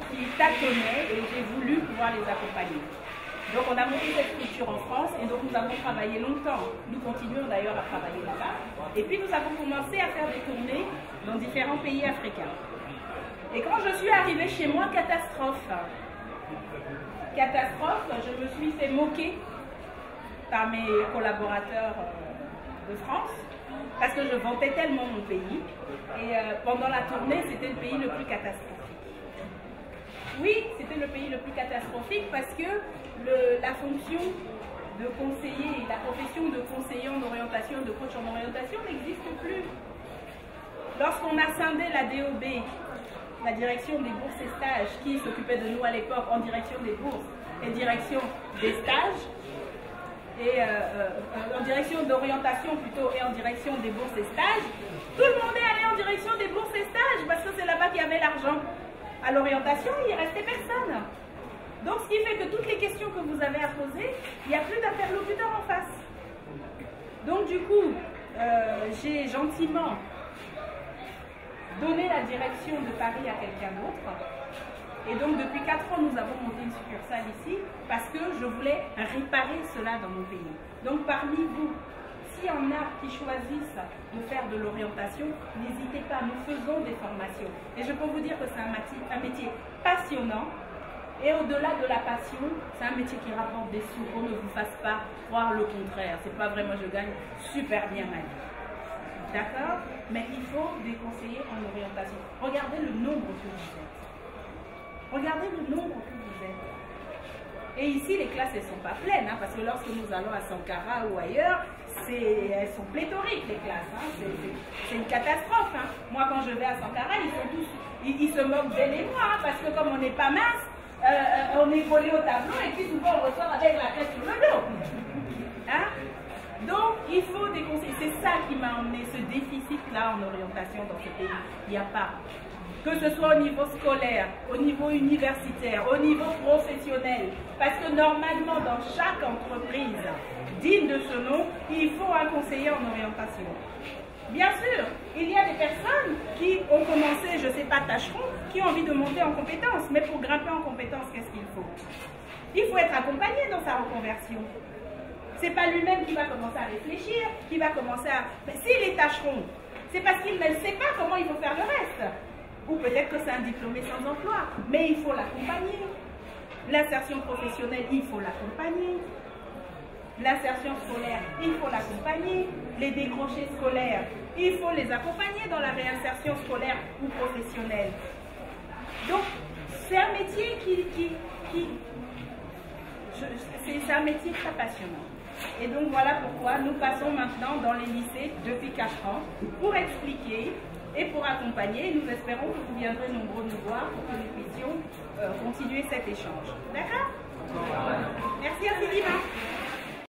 qui tâtonnaient, et j'ai voulu pouvoir les accompagner. Donc on a monté cette structure en France, et donc nous avons travaillé longtemps. Nous continuons d'ailleurs à travailler là-bas. Et puis nous avons commencé à faire des tournées dans différents pays africains. Et quand je suis arrivée chez moi, catastrophe. Catastrophe, je me suis fait moquer par mes collaborateurs de France, parce que je vantais tellement mon pays. Et pendant la tournée, c'était le pays le plus catastrophique. Oui, c'était le pays le plus catastrophique parce que la fonction de conseiller, la profession de conseiller en orientation, de coach en orientation n'existe plus. Lorsqu'on a scindé la DOB, la direction des bourses et stages, qui s'occupait de nous à l'époque en direction des bourses et direction des stages, et en direction d'orientation plutôt et en direction des bourses et stages, tout le monde est allé en direction des bourses et stages parce que c'est là-bas qu'il y avait l'argent. À l'orientation, il ne restait personne. Donc, ce qui fait que toutes les questions que vous avez à poser, il n'y a plus d'interlocuteur en face. Donc, du coup, j'ai gentiment donné la direction de Paris à quelqu'un d'autre. Et donc, depuis 4 ans, nous avons monté une succursale ici parce que je voulais réparer cela dans mon pays. Donc, parmi vous, s'il y en a qui choisissent de faire de l'orientation, n'hésitez pas, nous faisons des formations. Et je peux vous dire que c'est un métier passionnant. Et au-delà de la passion, c'est un métier qui rapporte des sous. On ne vous fasse pas croire le contraire. C'est pas vrai, moi je gagne super bien ma vie. D'accord? Mais il faut des conseillers en orientation. Regardez le nombre que vous êtes. Regardez le nombre que vous êtes. Et ici, les classes, elles ne sont pas pleines, hein, parce que lorsque nous allons à Sankara ou ailleurs, elles sont pléthoriques, les classes. Hein, c'est une catastrophe. Hein. Moi, quand je vais à Sankara, ils se moquent d'elle et moi, hein, parce que comme on n'est pas mince, on est collé au tableau et puis souvent on ressort avec la tête sur le dos. Hein? Donc, il faut des conseils. C'est ça qui m'a emmené ce déficit-là en orientation dans ce pays. Il n'y a pas que ce soit au niveau scolaire, au niveau universitaire, au niveau professionnel. Parce que normalement, dans chaque entreprise digne de ce nom, il faut un conseiller en orientation. Bien sûr, il y a des personnes qui ont commencé, je ne sais pas, tâcheront, qui ont envie de monter en compétences. Mais pour grimper en compétences, qu'est-ce qu'il faut? Il faut être accompagné dans sa reconversion. Ce n'est pas lui-même qui va commencer à réfléchir, qui va commencer à... Mais s'il est tâcheron, c'est parce qu'il ne sait pas comment il faut faire le reste. Ou peut-être que c'est un diplômé sans emploi. Mais il faut l'accompagner. L'insertion professionnelle, il faut l'accompagner. L'insertion scolaire, il faut l'accompagner. Les décrochés scolaires, il faut les accompagner dans la réinsertion scolaire ou professionnelle. Donc, c'est un métier c'est un métier très passionnant. Et donc voilà pourquoi nous passons maintenant dans les lycées depuis 4 ans pour expliquer et pour accompagner. Nous espérons que vous viendrez nombreux nous voir pour que nous puissions continuer cet échange. D'accord? Merci infiniment.